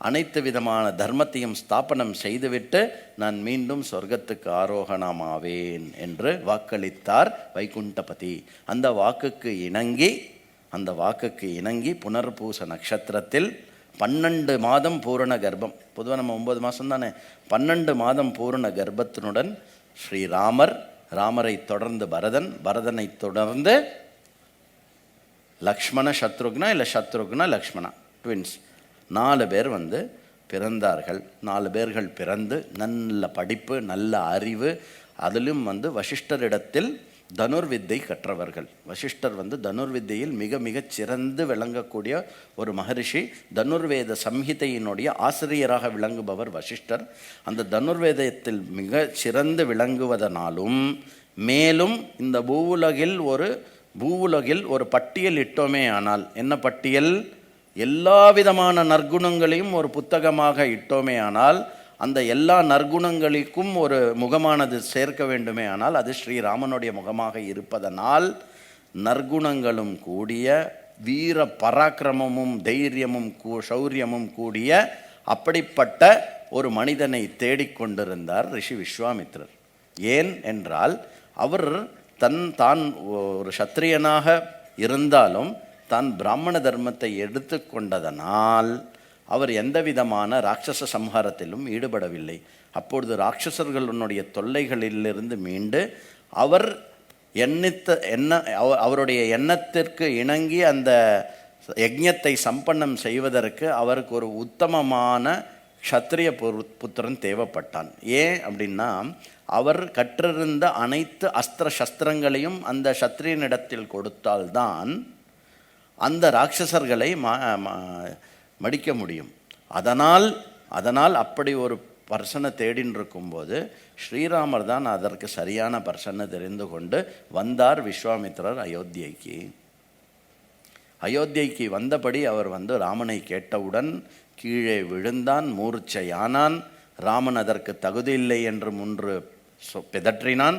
அனைத்து விதமான தர்மத்தையும் ஸ்தாபனம் செய்துவிட்டு நான் மீண்டும் சொர்க்கத்துக்கு ஆரோகணமாவேன் என்று வாக்களித்தார் வைகுண்டபதி. அந்த வாக்குக்கு இணங்கி புனர்பூச நட்சத்திரத்தில் 12 மாதம் பூரண கர்ப்பம், பொதுவாக நம்ம 9 மாதம் தானே, 12 மாதம் பூரண கர்ப்பத்தினுடன் ராமரை தொடர்ந்து பரதனை தொடர்ந்து லக்ஷ்மண சத்ருக்னா இல்லை சத்ருக்னா லக்ஷ்மணா ட்வின்ஸ் 4 பேர் வந்து பிறந்தார்கள். 4 பேர்கள் பிறந்து நல்ல படிப்பு, நல்ல அறிவு, அதிலும் வந்து வசிஷ்டரிடத்தில் தனுர்வித்தை கற்றவர்கள். வசிஷ்டர் வந்து தனுர்வித்தையில் மிக மிகச் சிறந்து விளங்கக்கூடிய ஒரு மகரிஷி. தனுர்வேத சம்ஹிதையினுடைய ஆசிரியராக விளங்குபவர் வசிஷ்டர். அந்த தனுர்வேதத்தில் மிக சிறந்து விளங்குவதனாலும் மேலும் இந்த பூவுலகில் ஒரு பட்டியல் இட்டோமே ஆனால், என்ன பட்டியல்? எல்லா விதமான நற்குணங்களையும் ஒரு புத்தகமாக இட்டோமே ஆனால், அந்த எல்லா நற்குணங்களுக்கும் ஒரு முகமானது சேர்க்க வேண்டுமே ஆனால் அது ஸ்ரீராமனுடைய முகமாக இருப்பதனால் நற்குணங்களும் கூடிய வீர பராக்கிரமமும் தைரியமும் சௌரியமும் கூடிய அப்படிப்பட்ட ஒரு மனிதனை தேடிக்கொண்டிருந்தார் ரிஷி விஸ்வாமித்ரர். ஏன் என்றால் அவர் தான் ஒரு சத்திரியனாக இருந்தாலும் தான் பிராமண தர்மத்தை எடுத்துக்கொண்டதனால் அவர் எந்த விதமான ராட்சச சம்ஹாரத்திலும் ஈடுபடவில்லை. அப்பொழுது ராட்சசர்களுடைய தொல்லைகளிலிருந்து மீண்டு அவர் அவருடைய எண்ணத்திற்கு இணங்கி அந்த யஜ்ஞத்தை சம்பன்னம் செய்வதற்கு அவருக்கு ஒரு உத்தமமான க்ஷத்ரிய புத்திரன் தேவைப்பட்டான். ஏன் அப்படின்னா அவர் கற்றிருந்த அனைத்து அஸ்திர சஸ்திரங்களையும் அந்த சத்திரியனிடத்தில் கொடுத்தால்தான் அந்த ராட்சசர்களை மடிக்க முடியும். அதனால் அப்படி ஒரு பர்சனை தேடின்னு இருக்கும்போது ஸ்ரீராமர் தான் அதற்கு சரியான பர்சனை தெரிந்து கொண்டு வந்தார் விஸ்வாமித்ரர் அயோத்தியைக்கு வந்தபடி அவர் வந்து ராமனை கேட்டவுடன் கீழே விழுந்தான், மூர்ச்சையானான். ராமன் அதற்கு தகுதி இல்லை என்று முன்று பிதற்றினான்.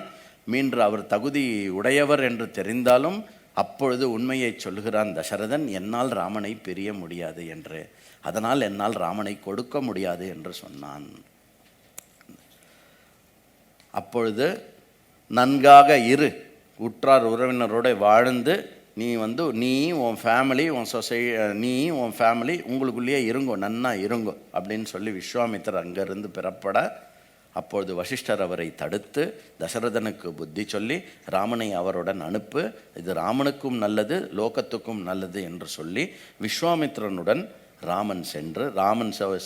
மீன்று அவர் தகுதி உடையவர் என்று தெரிந்தாலும் அப்பொழுது உண்மையை சொல்கிறான் தசரதன், என்னால் ராமனை பிரிய முடியாது என்று, அதனால் என்னால் ராமனை கொடுக்க முடியாது என்று சொன்னான். அப்பொழுது நன்காக இரு, உற்றார் உறவினரோடு வாழ்ந்து நீ உன் ஃபேமிலி உன் ஃபேமிலி உங்களுக்குள்ளேயே இருங்கோ, நன்னா இருங்கோ அப்படின்னு சொல்லி விஸ்வாமித்திரர் அங்கேருந்து பிறப்பட அப்பொழுது வசிஷ்டர் அவரை தடுத்து தசரதனுக்கு புத்தி சொல்லி ராமனை அவருடன் அனுப்பு, இது ராமனுக்கும் நல்லது லோகத்துக்கும் நல்லது என்று சொல்லி விஸ்வாமித்திரனுடன் ராமன்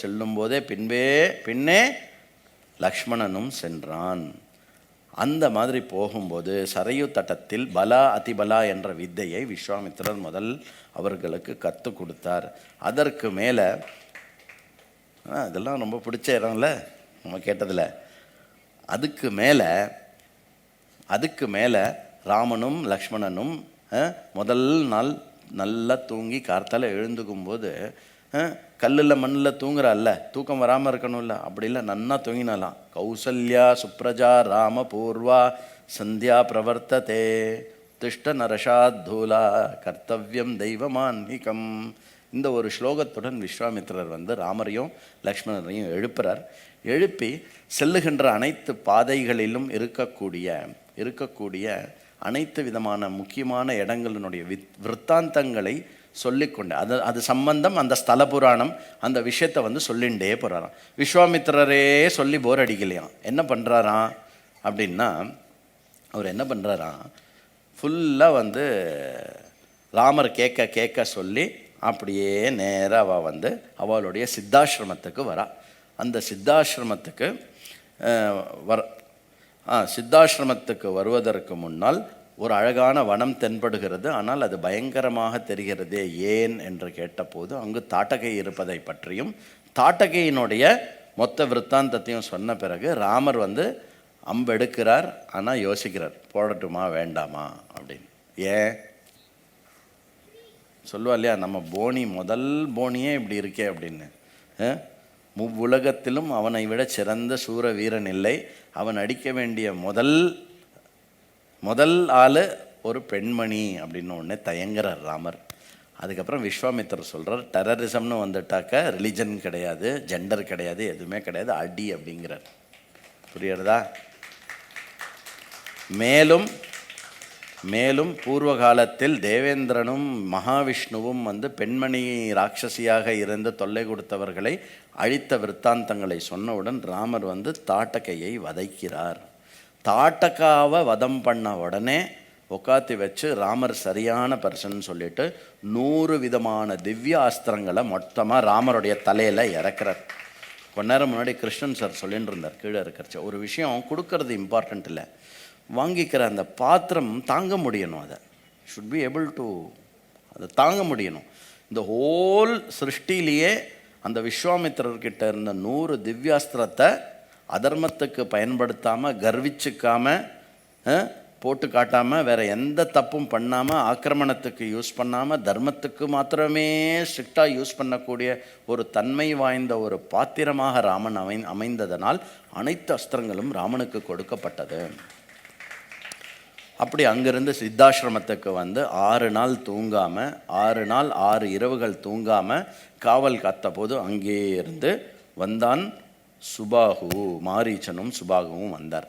செல்லும் போதே பின்னே லக்ஷ்மணனும் சென்றான். அந்த மாதிரி போகும்போது சரையு தட்டத்தில் பலா அதிபலா என்ற வித்தையை விஸ்வாமித்திரர் முதல் அவர்களுக்கு கற்றுக் கொடுத்தார். அதற்கு மேலே அதெல்லாம் ரொம்ப பிடிச்ச இடம்ல நம்ம கேட்டதில், அதுக்கு மேலே ராமனும் லக்ஷ்மணனும் முதல் நாள் நல்லா தூங்கி கார்த்தால எழுந்துக்கும் போது கல்லில் மண்ணில் தூங்குறாள்ல, தூக்கம் வராமல் இருக்கணும்ல, அப்படி இல்லை நன்னா தூங்கினாலாம். கௌசல்யா சுப்ரஜா ராம பூர்வா சந்தியா பிரவர்த்ததே திஷ்ட நரஷாத்தூலா கர்த்தவ்யம் தெய்வமான்மிகம். இந்த ஒரு ஸ்லோகத்துடன் விஸ்வாமித்திரர் வந்து ராமரையும் லக்ஷ்மணரையும் எழுப்புறார். எழுப்பி செல்லுகின்ற அனைத்து பாதைகளிலும் இருக்கக்கூடிய அனைத்து விதமான முக்கியமான இடங்களினுடைய விற்த்தாந்தங்களை சொல்லிக்கொண்டு அது சம்பந்தம் அந்த ஸ்தல புராணம் அந்த விஷயத்தை வந்து சொல்லிகிட்டே போகிறாராம். விஸ்வாமித்திரரே சொல்லி போர் அடிக்கலையாம். என்ன பண்ணுறாராம் அப்படின்னா, அவர் என்ன பண்ணுறாராம், ஃபுல்லாக வந்து ராமர் கேட்க சொல்லி அப்படியே நேராக அவள் வந்து அவளுடைய சித்தாசிரமத்துக்கு வரா. அந்த சித்தாசிரமத்துக்கு வருவதற்கு முன்னால் ஒரு அழகான வனம் தென்படுகிறது. ஆனால் அது பயங்கரமாக தெரிகிறதே ஏன் என்று கேட்டபோது அங்கு தாட்டகை இருப்பதை பற்றியும் தாட்டகையினுடைய மொத்த விற்த்தாந்தத்தையும் சொன்ன பிறகு ராமர் வந்து அம்பெடுக்கிறார். ஆனால் யோசிக்கிறார், போடட்டுமா வேண்டாமா அப்படின்னு. ஏன் சொல்லுவா இல்லையா, நம்ம முதல் போனியே இப்படி இருக்கே அப்படின்னு. உலகத்திலும் அவனை விட சிறந்த சூர வீரன் இல்லை. அவன் அடிக்க வேண்டிய முதல் ஆள் ஒரு பெண்மணி அப்படின்னு ஒன்று தயங்குறார் ராமர். அதுக்கப்புறம் விஸ்வாமித்திரர் சொல்கிறார், டெரரிசம்னு வந்துட்டாக்க ரிலிஜன் கிடையாது, ஜெண்டர் கிடையாது, எதுவுமே கிடையாது, அடி அப்படிங்கிறார். புரியுறதா? மேலும் பூர்வ காலத்தில் தேவேந்திரனும் மகாவிஷ்ணுவும் வந்து பெண்மணி ராட்சசியாக இருந்து தொல்லை கொடுத்தவர்களை அழித்த விற்த்தாந்தங்களை சொன்னவுடன் ராமர் வந்து தாட்டகையை வதைக்கிறார். தாட்டகாவை வதம் பண்ண உடனே உட்காத்தி வச்சு ராமர் சரியான பர்சன் சொல்லிட்டு 100 விதமான திவ்ய அஸ்திரங்களை மொத்தமாக ராமருடைய தலையில் இறக்குறார். கொஞ்ச நேரம் முன்னாடி கிருஷ்ணன் சார் சொல்லிட்டு இருந்தார், கீழே இருக்கிறச்ச ஒரு விஷயம் கொடுக்கறது இம்பார்ட்டண்ட் இல்லை, வாங்கிக்கிற அந்த பாத்திரம் தாங்க முடியணும். அதை ஷுட் பி ஏபிள் டு அதை தாங்க முடியணும். இந்த ஹோல் சிருஷ்டிலேயே அந்த விஸ்வாமித்திரர்கிட்ட இருந்த 100 திவ்யாஸ்திரத்தை அதர்மத்துக்கு பயன்படுத்தாமல் கர்விச்சுக்காமல் போட்டு காட்டாமல் வேறு எந்த தப்பும் பண்ணாமல் ஆக்கிரமணத்துக்கு யூஸ் பண்ணாமல் தர்மத்துக்கு மாத்திரமே ஸ்ட்ரிக்டாக யூஸ் பண்ணக்கூடிய ஒரு தன்மை வாய்ந்த ஒரு பாத்திரமாக ராமன் அமைந்ததனால் அனைத்து அஸ்திரங்களும் ராமனுக்கு கொடுக்கப்பட்டது. அப்படி அங்கிருந்து சித்தாசிரமத்துக்கு வந்து 6 நாள் தூங்காமல் 6 இரவுகள் தூங்காமல் காவல் காத்த போது அங்கே இருந்து வந்தான் சுபாகு. மாரீச்சனும் சுபாகுவும் வந்தார்.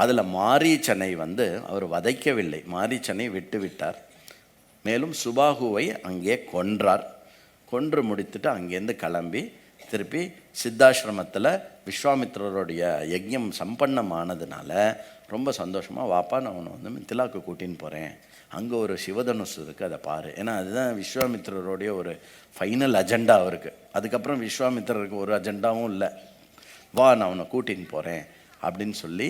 அதில் மாரீச்சனை வந்து அவர் வதைக்கவில்லை, மாரீச்சனை விட்டு விட்டார். மேலும் சுபாகுவை அங்கே கொன்றார். கொன்று முடித்துட்டு அங்கேருந்து கிளம்பி திருப்பி சித்தாசிரமத்தில் விஸ்வாமித்திரருடைய யஜ்ஞம் சம்பன்னமானதுனால ரொம்ப சந்தோஷமாக, வாப்பா நான் அவனை வந்து மித்திலாவுக்கு கூட்டின்னு போகிறேன், அங்கே ஒரு சிவதனுஷ் இருக்குது, அதை பாரு. ஏன்னா அதுதான் விஸ்வாமித்திரருடைய ஒரு ஃபைனல் அஜெண்டா அவருக்கு. அதுக்கப்புறம் விஸ்வாமித்திரருக்கு ஒரு அஜெண்டாவும் இல்லை. வா நான் அவனை கூட்டின்னு போகிறேன் அப்படின்னு சொல்லி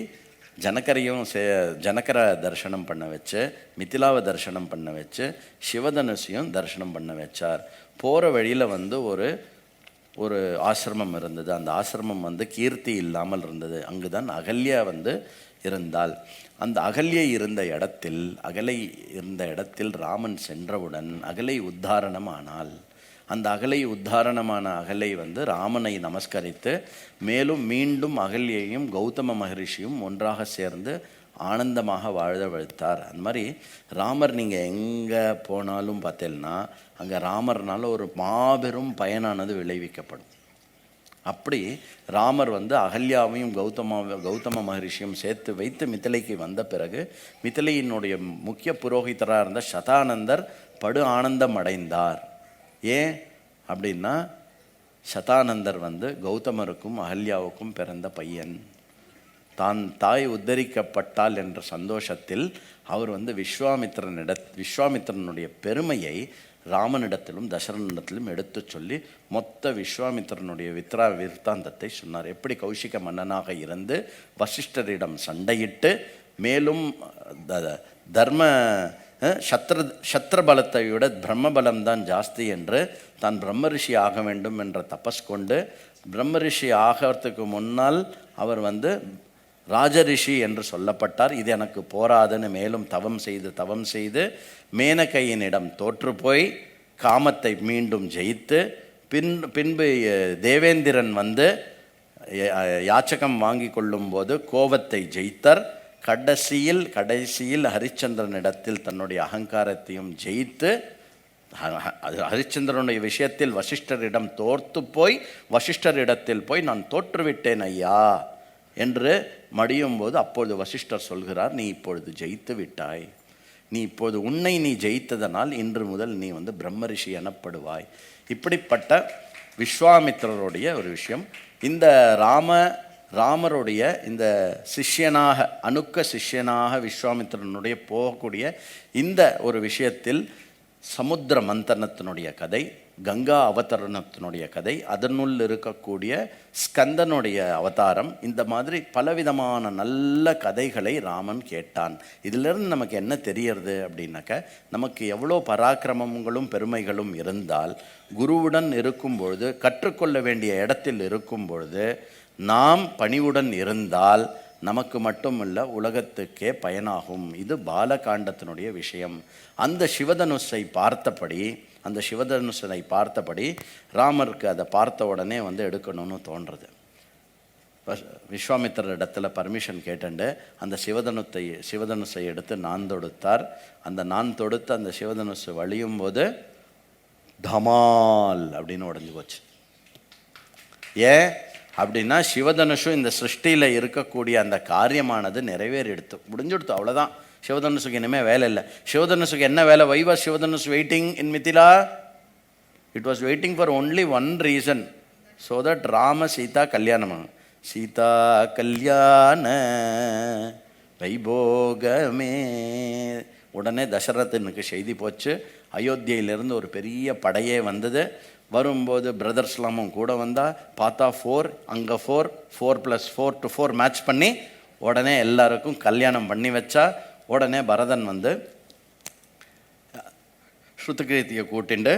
ஜனகரை தரிசனம் பண்ண வச்சு, மித்திலாவை தரிசனம் பண்ண வச்சு, சிவதனுஷையும் தரிசனம் பண்ண வச்சார். போகிற வழியில் வந்து ஒரு ஆசிரமம் இருந்தது. அந்த ஆசிரமம் வந்து கீர்த்தி இல்லாமல் இருந்தது. அங்கு தான் அகல்யா வந்து இருந்தால். அந்த அகலை இருந்த இடத்தில் ராமன் சென்றவுடன் அகலை உத்தாரணமானாள். அந்த உத்தாரணமான அகலை வந்து ராமனை நமஸ்கரித்து மேலும் மீண்டும் அகல்யையும் கௌதம மகரிஷியும் ஒன்றாக சேர்ந்து ஆனந்தமாக வாழ வைத்தார். அந்த மாதிரி ராமர் நீங்கள் எங்கே போனாலும் பார்த்தீங்கன்னா அங்கே ராமர்னால ஒரு மாபெரும் பயனானது விளைவிக்கப்படும். அப்படி ராமர் வந்து அகல்யாவையும் கௌதம மகரிஷியும் சேர்த்து வைத்து மிதிலைக்கு வந்த பிறகு மிதிலையினுடைய முக்கிய புரோகிதராக இருந்த சதானந்தர் படு ஆனந்தம் அடைந்தார். ஏன் அப்படின்னா சதானந்தர் வந்து கௌதமருக்கும் அகல்யாவுக்கும் பிறந்த பையன். தான் தாய் உத்தரிக்கப்பட்டால் என்ற சந்தோஷத்தில் அவர் வந்து விஸ்வாமித்திரனுடைய பெருமையை ராமனிடத்திலும் தசரனிடத்திலும் எடுத்து சொல்லி மொத்த விஸ்வாமித்திரனுடைய விற்த்தாந்தத்தை சொன்னார். எப்படி கௌஷிக மன்னனாக இருந்து வசிஷ்டரிடம் சண்டையிட்டு மேலும் தர்ம சத்திர பலத்தை விட பிரம்ம பலம்தான் ஜாஸ்தி என்று தான் பிரம்மரிஷி ஆக வேண்டும் என்ற தபஸ் கொண்டு பிரம்மரிஷி ஆகிறதுக்கு முன்னால் அவர் வந்து ராஜரிஷி என்று சொல்லப்பட்டார். இது எனக்கு போராதுன்னு மேலும் தவம் செய்து மேனகையினிடம் தோற்று போய் காமத்தை மீண்டும் ஜெயித்து பின்பு தேவேந்திரன் வந்து யாச்சகம் வாங்கி கொள்ளும்போது கோபத்தை ஜெயித்தார். கடைசியில் ஹரிச்சந்திரனிடத்தில் தன்னுடைய அகங்காரத்தையும் ஜெயித்து ஹரிச்சந்திரனுடைய விஷயத்தில் வசிஷ்டரிடம் தோற்று போய் வசிஷ்டரிடத்தில் போய் நான் தோற்றுவிட்டேன் ஐயா என்று மடியும் போது அப்பொழுது வசிஷ்டர் சொல்கிறார், நீ இப்பொழுது ஜெயித்து விட்டாய், நீ இப்போது உன்னை நீ ஜெயித்ததனால் இன்று முதல் நீ வந்து பிரம்மரிஷி எனப்படுவாய். இப்படிப்பட்ட விஸ்வாமித்திரருடைய ஒரு விஷயம். இந்த ராமருடைய இந்த சிஷ்யனாக அணுக்க சிஷ்யனாக விஸ்வாமித்திரனுடைய போகக்கூடிய இந்த ஒரு விஷயத்தில் சமுத்திர மந்தனத்தினுடைய கதை, கங்கா அவதரணத்தினுடைய கதை, அதனுள் இருக்கக்கூடிய ஸ்கந்தனுடைய அவதாரம், இந்த மாதிரி பலவிதமான நல்ல கதைகளை ராமன் கேட்டான். இதிலிருந்து நமக்கு என்ன தெரியறது அப்படின்னாக்க, நமக்கு எவ்வளோ பராக்கிரமங்களும் பெருமைகளும் இருந்தால் குருவுடன் இருக்கும் பொழுது, கற்றுக்கொள்ள வேண்டிய இடத்தில் இருக்கும் பொழுது நாம் பணிவுடன் இருந்தால் நமக்கு மட்டுமல்ல உலகத்துக்கே பயனாகும். இது பாலகாண்டத்தினுடைய விஷயம். அந்த சிவதனுஷை பார்த்தபடி ராமருக்கு அதை பார்த்த உடனே வந்து எடுக்கணும்னு தோன்றது. விஸ்வாமித்திரர் இடத்துல பர்மிஷன் கேட்டுண்டு அந்த சிவதனுஷை எடுத்து நான் தொடுத்தார். அந்த தொடுத்து அந்த சிவதனுஷை வழியும் போது தமால் அப்படின்னு உடஞ்சி போச்சு. ஏன் அப்படின்னா சிவதனுஷும் இந்த சிருஷ்டியில் இருக்கக்கூடிய அந்த காரியமானது நிறைவேறிடுத்து, முடிஞ்சுடுத்து, அவ்வளோதான். சிவதனுஷுக்கு இனிமேல் வேலை இல்லை. சிவதனுஷுக்கு என்ன வேலை? Why was Shiva Dhanush waiting in Mithila? It was waiting for only one reason, so that Rama Sita கல்யாணம். சீதா கல்யாண வைபோகமே. உடனே தசரதனுக்கு செய்தி போச்சு. அயோத்தியிலிருந்து ஒரு பெரிய படையே வந்தது. வரும்போது பிரதர்ஸ்லாமும் கூட வந்தால் பார்த்தா 4, அங்கே 4, 4+4 to 4 மேட்ச் பண்ணி உடனே எல்லாருக்கும் கல்யாணம் பண்ணி வச்சா. உடனே பரதன் வந்து ஸ்ருதகீர்த்தியை கூட்டிண்டு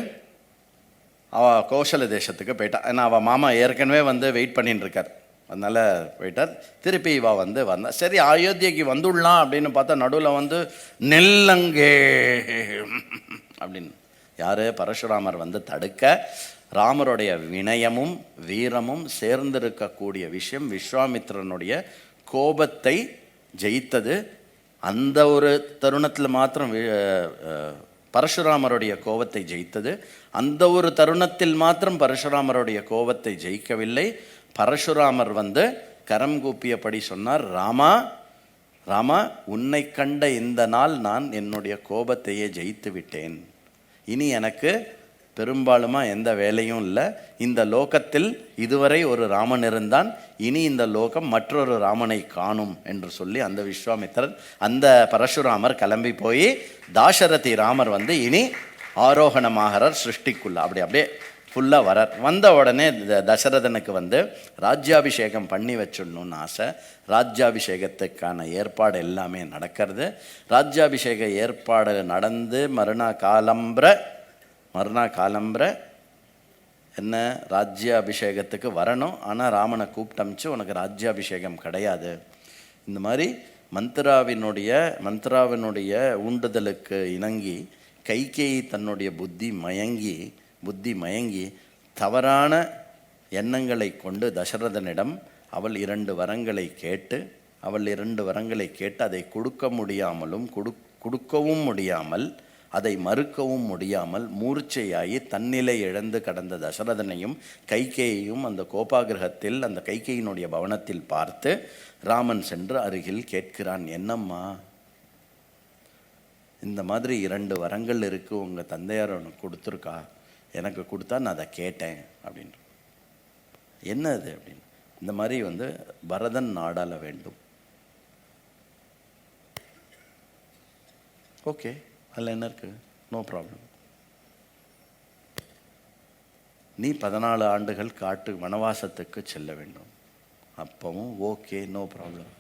அவள் கௌசல தேசத்துக்கு போயிட்டான். ஏன்னா அவள் மாமா ஏற்கனவே வந்து வெயிட் பண்ணிட்டு இருக்கார், அதனால் போயிட்டார். திருப்பி இவா வந்து வந்தா. சரி அயோத்தியக்கு வந்துடலாம் அப்படின்னு பார்த்தா நடுவில் வந்து நெல்லங்கே அப்படின்னு யார்? பரசுராமர் வந்து தடுக்க, ராமருடைய வினயமும் வீரமும் சேர்ந்திருக்கக்கூடிய விஷயம் விஸ்வாமித்திரனுடைய கோபத்தை ஜெயித்தது. அந்த ஒரு தருணத்தில் மாத்திரம் பரசுராமருடைய கோபத்தை ஜெயித்தது. அந்த ஒரு தருணத்தில் மாத்திரம் பரசுராமருடைய கோபத்தை ஜெயிக்கவில்லை. பரசுராமர் வந்து கரம் கூப்பியபடி சொன்னார், ராமா உன்னை கண்ட இந்த நாள் நான் என்னுடைய கோபத்தையே ஜெயித்து விட்டேன். இனி எனக்கு பெரும்பாலுமா எந்த வேலையும் இல்லை. இந்த லோகத்தில் இதுவரை ஒரு ராமன் இருந்தான், இனி இந்த லோகம் மற்றொரு ராமனை காணும் என்று சொல்லி அந்த விஸ்வாமித்திரர் அந்த பரசுராமர் கிளம்பி போய் தாசரதி ராமர் வந்து இனி ஆரோகணமாகிறார் சிருஷ்டிக்குள்ள. அப்படியே ஃபுல்லாக வரார். வந்த உடனே தசரதனுக்கு வந்து ராஜ்யாபிஷேகம் பண்ணி வச்சிடணும்னு ஆசை. ராஜ்யாபிஷேகத்துக்கான ஏற்பாடு எல்லாமே நடக்கிறது. ராஜ்யாபிஷேக ஏற்பாடு நடந்து மறுநாள் காலம்புற என்ன ராஜ்யாபிஷேகத்துக்கு வரணும், ஆனால் ராமனை கூப்பிட்டமிச்சு உனக்கு ராஜ்யாபிஷேகம் கிடையாது. இந்த மாதிரி மந்த்ராவினுடைய ஊண்டுதலுக்கு இணங்கி கைகேயி தன்னுடைய புத்தி மயங்கி தவறான எண்ணங்களை கொண்டு தசரதனிடம் அவள் 2 வரங்களை கேட்டு அதை கொடுக்கவும் முடியாமல் அதை மறுக்கவும் முடியாமல் மூர்ச்சையாகி தன்னிலை இழந்து கடந்த தசரதனையும் கைகேயையும் அந்த கோபாகிரகத்தில் அந்த கைகேயினுடைய பவனத்தில் பார்த்து ராமன் சென்று அருகில் கேட்கிறான், என்னம்மா இந்த மாதிரி 2 வரங்கள் இருக்கு, உங்கள் தந்தையார் உனக்கு கொடுத்துருக்கா, எனக்கு கொடுத்தா நான் அதை கேட்டேன் அப்படின்னு. என்ன அது அப்படின்னு. இந்த மாதிரி வந்து பரதன் நாடாள வேண்டும். ஓகே, அதில் என்ன இருக்கு? No problem. நீ 14 ஆண்டுகள் காட்டு வனவாசத்துக்கு செல்ல வேண்டும். அப்பவும் ஓகே, நோ ப்ராப்ளம்.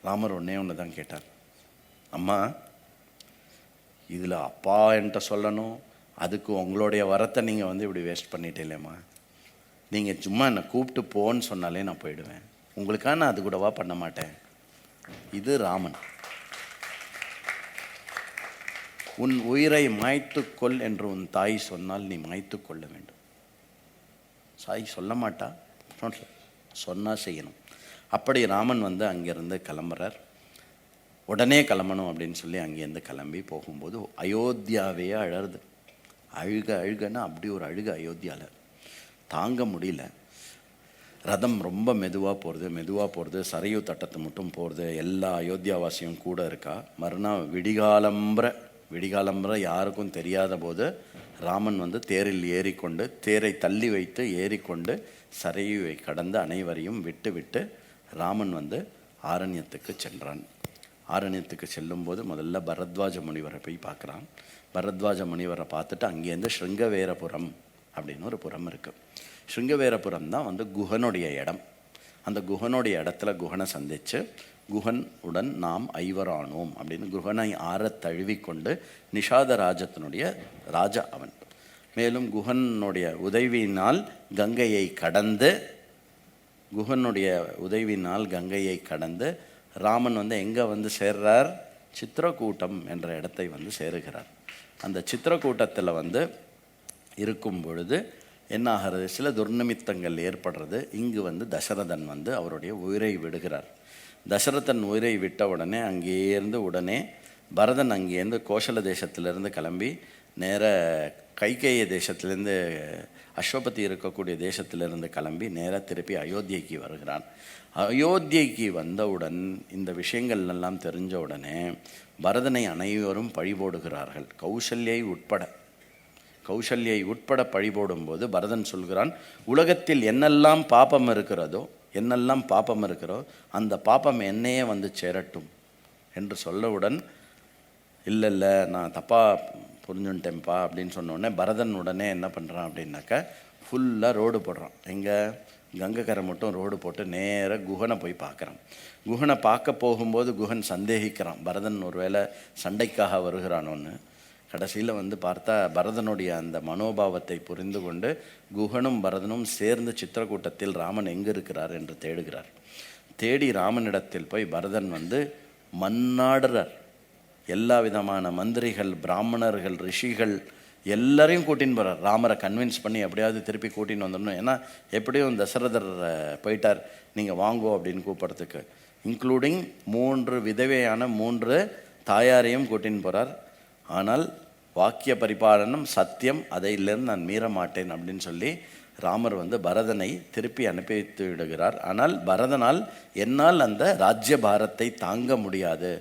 ராமர் ஒன்று தான் கேட்டார், அம்மா இதில் அப்பா என்கிட்ட சொல்லணும், அதுக்கு உங்களுடைய வரத்தை நீங்கள் வந்து இப்படி வேஸ்ட் பண்ணிட்டேலேம்மா. நீங்கள் சும்மா என்னை கூப்பிட்டு போன்னு சொன்னாலே நான் போயிடுவேன். உங்களுக்காக நான் அது கூடவா பண்ண மாட்டேன்? இது ராமன். உன் உயிரை மாய்த்துக்கொள் என்று உன் தாய் சொன்னால் நீ மாய்த்து கொள்ள வேண்டும். தாய் சொல்ல மாட்டா, சொன்னால் செய்யணும். அப்படி ராமன் வந்து அங்கேருந்து கிளம்புறார். உடனே கிளம்பணும் அப்படின்னு சொல்லி அங்கேருந்து கிளம்பி போகும்போது அயோத்தியாவே அழறுது. அழுகன்னா அப்படி ஒரு அழுக அயோத்தியாவில் தாங்க முடியல. ரதம் ரொம்ப மெதுவாக போகிறது, சரையு தட்டத்தை மட்டும் போகிறது. எல்லா அயோத்தியாவாசியும் கூட இருக்கா. மறுநாள் விடிகாலம்புற யாருக்கும் தெரியாத போது ராமன் வந்து தேரில் ஏறிக்கொண்டு, தேரை தள்ளி வைத்து ஏறிக்கொண்டு சரையுவை கடந்து அனைவரையும் விட்டு ராமன் வந்து ஆரண்யத்துக்கு சென்றான். ஆரண்யத்துக்கு செல்லும்போது முதல்ல பரத்வாஜ முனிவரை போய் பார்க்குறான். பரத்வாஜ முனிவரை பார்த்துட்டு அங்கேருந்து ஸ்ருங்கவேரபுரம் அப்படின்னு ஒரு புறம் இருக்குது. ஸ்ருங்கவேரபுரம் தான் வந்து குஹனுடைய இடம். அந்த குஹனுடைய இடத்துல குஹனை சந்தித்து குஹன் உடன் நாம் ஐவரானோம் அப்படின்னு குஹனை தழுவிக்கொண்டு நிஷாத ராஜத்தினுடைய ராஜா அவன். மேலும் குஹனுடைய உதவியினால் கங்கையை கடந்து ராமன் வந்து எங்கே வந்து சேர்றார்? சித்திரக்கூட்டம் என்ற இடத்தை வந்து சேருகிறார். அந்த சித்திரக்கூட்டத்தில் வந்து இருக்கும் பொழுது என்ன ஆகிறது? சில துர்நிமித்தங்கள் ஏற்படுறது. இங்கு வந்து தசரதன் வந்து அவருடைய உயிரை விடுகிறார். தசரதன் உயிரை விட்ட உடனே பரதன் அங்கேருந்து கோசல தேசத்திலிருந்து கிளம்பி நேர கைகேய தேசத்திலேருந்து அஸ்வபதி இருக்கக்கூடிய தேசத்திலிருந்து கிளம்பி நேராக திருப்பி அயோத்தியைக்கு வருகிறான். அயோத்தியைக்கு வந்தவுடன் இந்த விஷயங்கள் எல்லாம் தெரிஞ்ச உடனே பரதனை அனைவரும் பழிபோடுகிறார்கள். கௌசல்யை உட்பட பழிபோடும்போது பரதன் சொல்கிறான், உலகத்தில் என்னெல்லாம் பாப்பம் இருக்கிறதோ அந்த பாப்பம் என்னையே வந்து சேரட்டும் என்று சொல்லவுடன், இல்லை நான் தப்பாக புரிஞ்சுட்டேன்ப்பா அப்படின்னு சொன்னோடனே பரதன் உடனே என்ன பண்ணுறான் அப்படின்னாக்கா ஃபுல்லாக ரோடு போடுறான். எங்கே? கங்கைக்கரை மட்டும் ரோடு போட்டு நேராக குஹனை போய் பார்க்குறான். குஹனை பார்க்க போகும்போது குஹன் சந்தேகிக்கிறான், பரதன் ஒருவேளை சண்டைக்காக வருகிறானோன்னு. கடைசியில் வந்து பார்த்தா பரதனுடைய அந்த மனோபாவத்தை புரிந்து கொண்டு குஹனும் பரதனும் சேர்ந்து சித்திரக்கூட்டத்தில் ராமன் எங்கே இருக்கிறார் என்று தேடி ராமனிடத்தில் போய் பரதன் வந்து மன்னாடுறார். எல்லா விதமான மந்திரிகள், பிராமணர்கள், ரிஷிகள் எல்லாரையும் கூட்டின்னு போகிறார். ராமரை கன்வின்ஸ் பண்ணி எப்படியாவது திருப்பி கூட்டின்னு வந்துடணும். ஏன்னா எப்படியும் தசரதர் போயிட்டார், நீங்கள் வாங்கோ அப்படின்னு கூப்பிட்றதுக்கு. இன்க்ளூடிங் 3 விதவையான 3 தாயாரையும் கூட்டின்னு போகிறார். ஆனால் வாக்கிய பரிபாலனம் சத்தியம், அதையிலிருந்து நான் மீற மாட்டேன் அப்படின்னு சொல்லி ராமர் வந்து பரதனை திருப்பி அனுப்பி வைத்து விடுகிறார். ஆனால் பரதனால் என்னால் அந்த ராஜ்ய பாரத்தை தாங்க முடியாது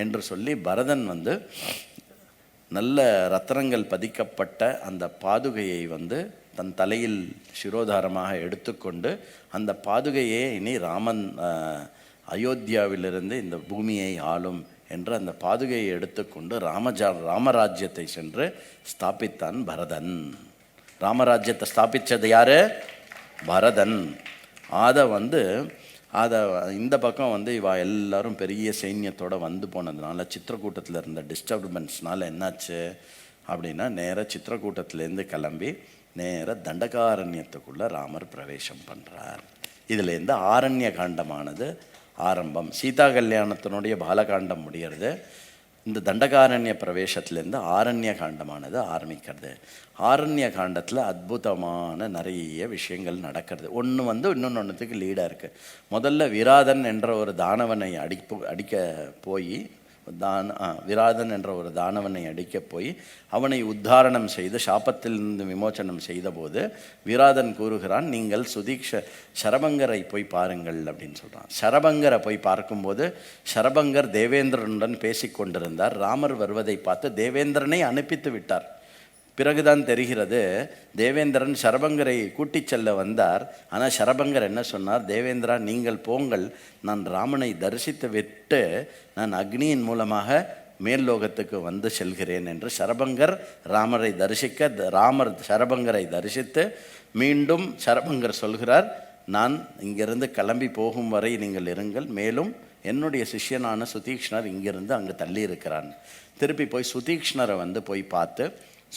என்று சொல்லி பரதன் வந்து நல்ல ரத்னங்கள் பதிக்கப்பட்ட அந்த பாதுகையை வந்து தன் தலையில் சிரோதாரமாக எடுத்துக்கொண்டு அந்த பாதுகையே இனி ராமன் அயோத்தியாவிலிருந்து இந்த பூமியை ஆளும் என்று அந்த பாதுகையை எடுத்துக்கொண்டு ராமராஜ்யத்தை சென்று ஸ்தாபித்தான் பரதன். ராமராஜ்யத்தை ஸ்தாபித்தது யாரு? பரதன். அதை இந்த பக்கம் வந்து எல்லாரும் பெரிய சைன்யத்தோடு வந்து போனதுனால சித்திரக்கூட்டத்தில் இருந்த டிஸ்டர்பன்ஸ்னால என்னாச்சு அப்படின்னா நேராக சித்திரக்கூட்டத்திலேருந்து கிளம்பி நேராக தண்டகாரண்யத்துக்குள்ளே ராமர் பிரவேசம் பண்ணுறார். இதுலேருந்து ஆரண்ய காண்டமானது ஆரம்பம். சீதா கல்யாணத்தினுடைய பாலகாண்டம் முடிகிறது. இந்த தண்டகாரண்ய பிரவேசத்துலேருந்து ஆரண்ய காண்டமானது ஆரம்பிக்கிறது. ஆரண்ய காண்டத்தில் அற்புதமான நிறைய விஷயங்கள் நடக்கிறது. ஒன்று வந்து இன்னொன்றுத்துக்கு லீடாக இருக்குது. முதல்ல விராதன் என்ற ஒரு தானவனை அடிக்க போய் அவனை உத்தாரணம் செய்து சாபத்திலிருந்து விமோச்சனம் செய்தபோது விராதன் கூறுகிறான், நீங்கள் சரபங்கரை போய் பாருங்கள் அப்படின்னு சொல்கிறான். சரபங்கரை போய் பார்க்கும்போது சரபங்கர் தேவேந்திரனுடன் பேசி கொண்டிருந்தார். ராமர் வருவதை பார்த்து தேவேந்திரனை அனுப்பித்து விட்டார். பிறகுதான் தெரிகிறது தேவேந்திரன் சரபங்கரை கூட்டிச் செல்ல வந்தார். ஆனால் சரபங்கர் என்ன சொன்னார்? தேவேந்திரா, நீங்கள் போங்கள், நான் ராமனை தரிசித்து விட்டு நான் அக்னியின் மூலமாக மேல் லோகத்துக்கு வந்து செல்கிறேன் என்று சரபங்கர் ராமரை தரிசிக்க, ராமர் சரபங்கரை தரிசித்து மீண்டும் சரபங்கர் சொல்கிறார், நான் இங்கிருந்து கிளம்பி போகும் வரை நீங்கள் இருங்கள், மேலும் என்னுடைய சிஷ்யனான சுதீக்ஷ்ணர் இங்கிருந்து அங்கே தள்ளி இருக்கிறான். திருப்பி போய் சுதீக்ஷ்ணரை வந்து போய் பார்த்து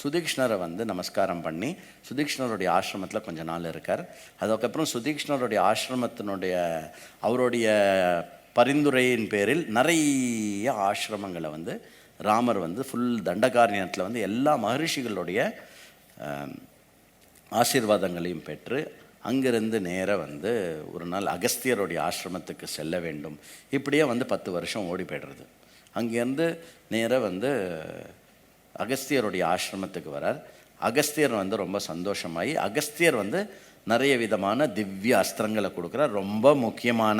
சுதீக்ஷ்ணரை வந்து நமஸ்காரம் பண்ணி சுதீக்ஷ்ணருடைய ஆசிரமத்தில் கொஞ்ச நாள் இருக்கார். அதுக்கப்புறம் சுதீக்ஷ்ணருடைய ஆசிரமத்தினுடைய அவருடைய பரிந்துரையின் பேரில் நிறைய ஆசிரமங்களை வந்து ராமர் வந்து ஃபுல் தண்டகாரண்யத்தில் வந்து எல்லா மகரிஷிகளுடைய ஆசீர்வாதங்களையும் பெற்று அங்கிருந்து நேர வந்து ஒரு நாள் அகஸ்தியருடைய ஆசிரமத்துக்கு செல்ல வேண்டும். இப்படியே வந்து 10 வருஷம் ஓடி போய்டுறது. அங்கேருந்து நேர வந்து அகஸ்தியருடைய ஆசிரமத்துக்கு வரார். அகஸ்தியர் வந்து ரொம்ப சந்தோஷமாகி அகஸ்தியர் வந்து நிறைய விதமான திவ்ய அஸ்திரங்களை கொடுக்குறார். ரொம்ப முக்கியமான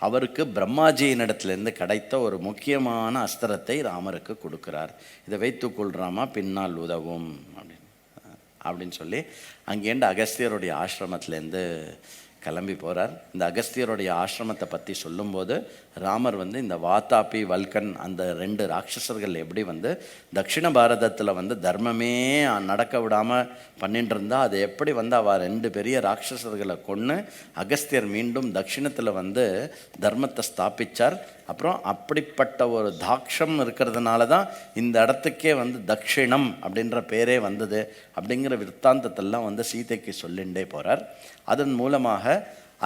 அவருக்கு பிரம்மாஜியினிடத்துலேருந்து கிடைத்த ஒரு முக்கியமான அஸ்திரத்தை ராமருக்கு கொடுக்குறார். இதை வைத்துக்கொள்றாமா பின்னால் உதவும் அப்படின்னு சொல்லி அங்கேருந்து அகஸ்தியருடைய ஆசிரமத்திலேருந்து கிளம்பி போகிறார். இந்த அகஸ்தியருடைய ஆசிரமத்தை பற்றி சொல்லும்போது ராமர் வந்து இந்த வாதாபி வல்கன் அந்த 2 ராட்சசர்கள் எப்படி வந்து தட்சிண பாரதத்தில் வந்து தர்மமே நடக்க விடாமல் பண்ணிட்டு இருந்தால் அதை எப்படி வந்து அவள் 2 பெரிய ராட்சசர்களை கொன்று அகஸ்தியர் மீண்டும் தட்சிணத்தில் வந்து தர்மத்தை ஸ்தாபித்தார். அப்புறம் அப்படிப்பட்ட ஒரு தாக்ஷம் இருக்கிறதுனால தான் இந்த இடத்துக்கே வந்து தட்சிணம் அப்படின்ற பேரே வந்தது அப்படிங்கிற விற்த்தாந்தத்தெல்லாம் வந்து சீதைக்கு சொல்லிண்டே போகிறார். அதன் மூலமாக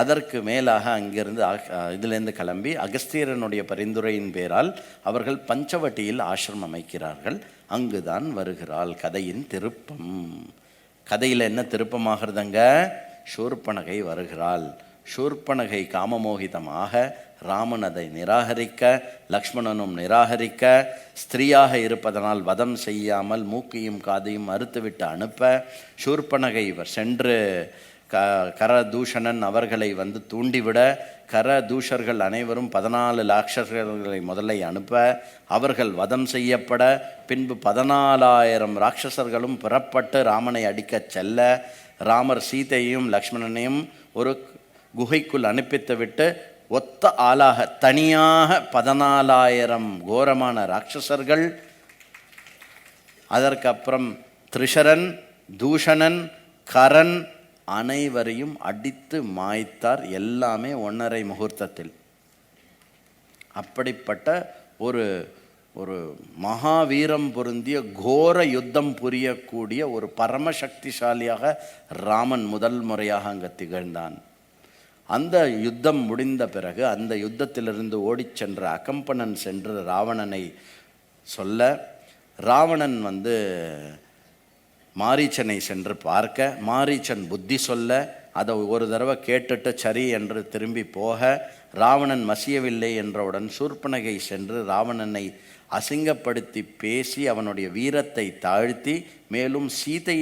அதற்கு மேலாக அங்கிருந்து இதிலேருந்து கிளம்பி அகஸ்தியரனுடைய பரிந்துரையின் பேரால் அவர்கள் பஞ்சவட்டியில் ஆசிரமம் அமைக்கிறார்கள். அங்குதான் வருகிறாள் கதையின் திருப்பம். கதையில் என்ன திருப்பமாகிறதுங்க? சூர்பனகை வருகிறாள். சூர்பனகை காமமோகிதமாக ராமன் அதை நிராகரிக்க, லக்ஷ்மணனும் நிராகரிக்க, ஸ்திரீயாக இருப்பதனால் வதம் செய்யாமல் மூக்கையும் காதையும் அறுத்துவிட்டு அனுப்ப, சூர்பனகை சென்று கரதூஷணன் அவர்களை வந்து தூண்டிவிட, கரதூஷர்கள் அனைவரும் 14 ராட்சசர்களை முதலை அனுப்ப, அவர்கள் வதம் செய்யப்பட, பின்பு 14,000 ராட்சசர்களும் புறப்பட்டு ராமனை அடிக்கச் செல்ல, ராமர் சீதையையும் லக்ஷ்மணனையும் ஒரு குகைக்குள் அனுப்பித்து விட்டு ஒத்த ஆளாக தனியாக 14,000 கோரமான ராட்சசர்கள், அதற்கப்புறம் திரிஷரன், தூஷணன், கரன் அனைவரையும் அடித்து மாய்த்தார். எல்லாமே 1.5 முகூர்த்தத்தில். அப்படிப்பட்ட ஒரு ஒரு மகாவீரம் பொருந்திய கோர யுத்தம் புரியக்கூடிய ஒரு பரமசக்திசாலியாக ராமன் முதல் முறையாக அங்கே திகழ்ந்தான். அந்த யுத்தம் முடிந்த பிறகு அந்த யுத்தத்திலிருந்து ஓடிச் சென்ற அகம்பனன் சென்று ராவணனை சொல்ல, ராவணன் வந்து மாரீச்சனை சென்று பார்க்க, மாரீச்சன் புத்தி சொல்ல, அதை ஒரு தடவை கேட்டுட்டு சரி என்று திரும்பி போக, ராவணன் மசியவில்லை என்றவுடன் சூர்பனகை சென்று ராவணனை அசிங்கப்படுத்தி பேசி அவனுடைய வீரத்தை தாழ்த்தி, மேலும் சீதை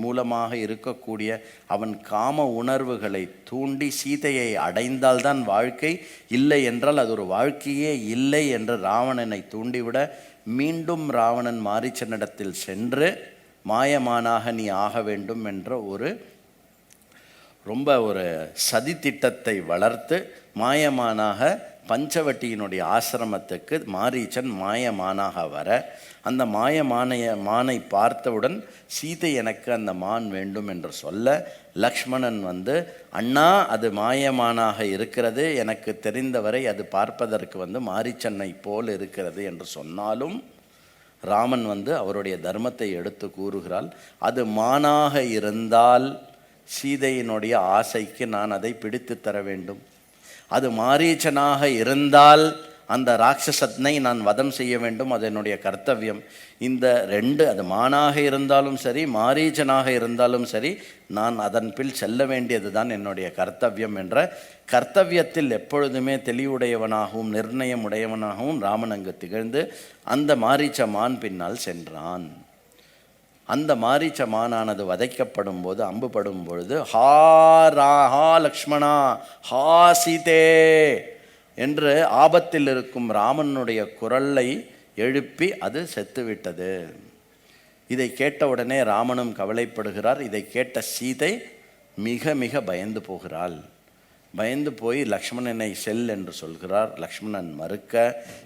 மூலமாக இருக்கக்கூடிய அவன் காம உணர்வுகளை தூண்டி சீதையை அடைந்தால்தான் வாழ்க்கை, இல்லை என்றால் அது ஒரு வாழ்க்கையே இல்லை என்று ராவணனை தூண்டிவிட, மீண்டும் ராவணன் மாரீச்சனிடத்தில் சென்று மாயமானாக நீ ஆக வேண்டும் என்ற ரொம்ப ஒரு சதி திட்டத்தை வளர்த்து மாயமானாக பஞ்சவட்டியினுடைய ஆசிரமத்துக்கு மாரீச்சன் மாயமானாக வர, அந்த மானை பார்த்தவுடன் சீதை எனக்கு அந்த மான் வேண்டும் என்று சொல்ல, லக்ஷ்மணன் வந்து அண்ணா அது மாயமானாக இருக்கிறது, எனக்கு தெரிந்தவரை அது பார்ப்பதற்கு வந்து மாரீச்சனை போல் இருக்கிறது என்று சொன்னாலும் ராமன் வந்து அவருடைய தர்மத்தை எடுத்து கூறுகிறாள். அது மானாக இருந்தால் சீதையினுடைய ஆசைக்கு நான் அதை பிடித்து தர வேண்டும். அது மாரீச்சனாக இருந்தால் அந்த ராட்சசனை நான் வதம் செய்ய வேண்டும், அது என்னுடைய கர்த்தவியம். இந்த 2 அது மானாக இருந்தாலும் சரி மாரீச்சனாக இருந்தாலும் சரி நான் அதன் பில் செல்ல வேண்டியது தான் என்னுடைய கர்த்தவியம் என்ற கர்த்தவியத்தில் எப்பொழுதுமே தெளிவுடையவனாகவும் நிர்ணயம் உடையவனாகவும் ராமன் அங்கு திகழ்ந்து அந்த மாரீச்ச மான் பின்னால் சென்றான். அந்த மாரீச்ச மானானது வதைக்கப்படும் போது, அம்பு படும் பொழுது, ஹா லக்ஷ்மணா, ஹா சீதே என்று ஆபத்தில் இருக்கும் ராமனுடைய குரலை எழுப்பி அது செத்துவிட்டது. இதை கேட்டவுடனே ராமனும் கவலைப்படுகிறார். இதை கேட்ட சீதை மிக மிக பயந்து போகிறாள். பயந்து போய் லக்ஷ்மணனை செல் என்று சொல்கிறார். லக்ஷ்மணன் மறுக்க,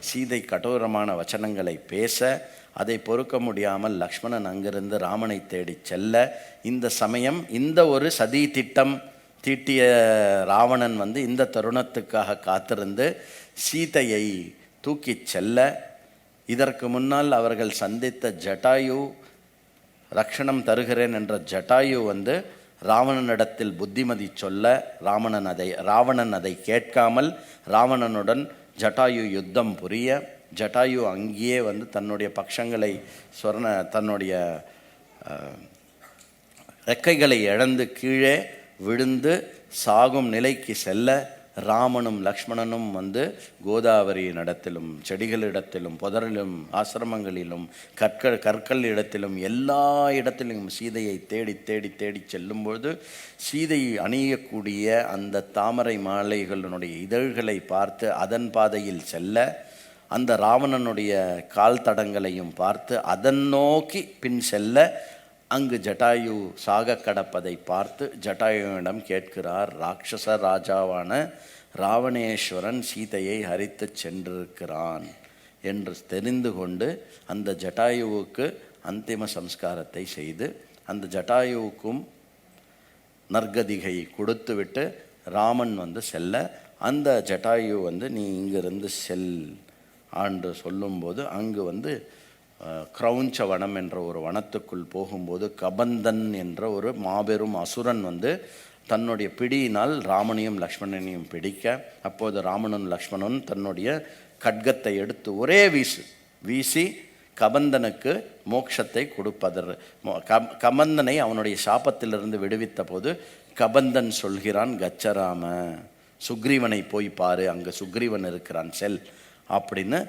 சீதை கடோரமான வச்சனங்களை பேச, அதை பொறுக்க முடியாமல் லக்ஷ்மணன் அங்கிருந்து ராமனை தேடி செல்ல, இந்த சமயம் இந்த ஒரு சதி திட்டம் தீட்டிய ராவணன் வந்து இந்த தருணத்துக்காக காத்திருந்து சீதையை தூக்கி செல்ல, இதற்கு முன்னால் அவர்கள் சந்தித்த ஜட்டாயு ரக்ஷணம் தருகிறேன் என்ற ஜட்டாயு வந்து ராவணனிடத்தில் புத்திமதி சொல்ல ராவணன் அதை கேட்காமல் ராவணனுடன் ஜட்டாயு யுத்தம் புரிய ஜட்டாயு அங்கேயே வந்து தன்னுடைய பக்ஷங்களை தன்னுடைய ரெக்கைகளை இழந்து கீழே விழுந்து சாகும் நிலைக்கு செல்ல ராமனும் லக்ஷ்மணனும் வந்து கோதாவரியினிடத்திலும் செடிகளிடத்திலும் புதரிலும் ஆசிரமங்களிலும் கற்கள் இடத்திலும் எல்லா இடத்திலும் சீதையை தேடி தேடி தேடி செல்லும்போது சீதை அணியக்கூடிய அந்த தாமரை மாலைகளினுடைய இதழ்களை பார்த்து அதன் பாதையில் செல்ல அந்த ராவணனுடைய கால் தடங்களையும் பார்த்து அதன் நோக்கி பின் செல்ல அங்கு ஜட்டாயு சாக கடப்பதை பார்த்து ஜட்டாயுவிடம் கேட்கிறார், ராட்சச ராஜாவான ராவணேஸ்வரன் சீதையை ஹரித்து சென்றிருக்கிறான் என்று தெரிந்து கொண்டு அந்த ஜட்டாயுவுக்கு அந்திம சம்ஸ்காரத்தை செய்து அந்த ஜட்டாயுவுக்கும் நற்கதிகை கொடுத்துவிட்டு ராமன் வந்து செல்ல அந்த ஜட்டாயு வந்து நீ இங்கிருந்து செல் ஆண்டு சொல்லும்போது அங்கு வந்து கிரௌஞ்ச வனம் என்ற ஒரு வனத்துக்குள் போகும்போது கபந்தன் என்ற ஒரு மாபெரும் அசுரன் வந்து தன்னுடைய பிடியினால் ராமனையும் லக்ஷ்மணனையும் பிடிக்க அப்போது ராமனும் லக்ஷ்மணனும் தன்னுடைய கட்கத்தை எடுத்து ஒரே வீசி கபந்தனுக்கு மோட்சத்தை கொடுப்பதர் கபந்தனை அவனுடைய சாபத்திலிருந்து விடுவித்த போது கபந்தன் சொல்கிறான், கச்சராம சுக்ரீவனை போய் பாரு, அங்கே சுக்ரீவன் இருக்கிறான் செல் அப்படின்னு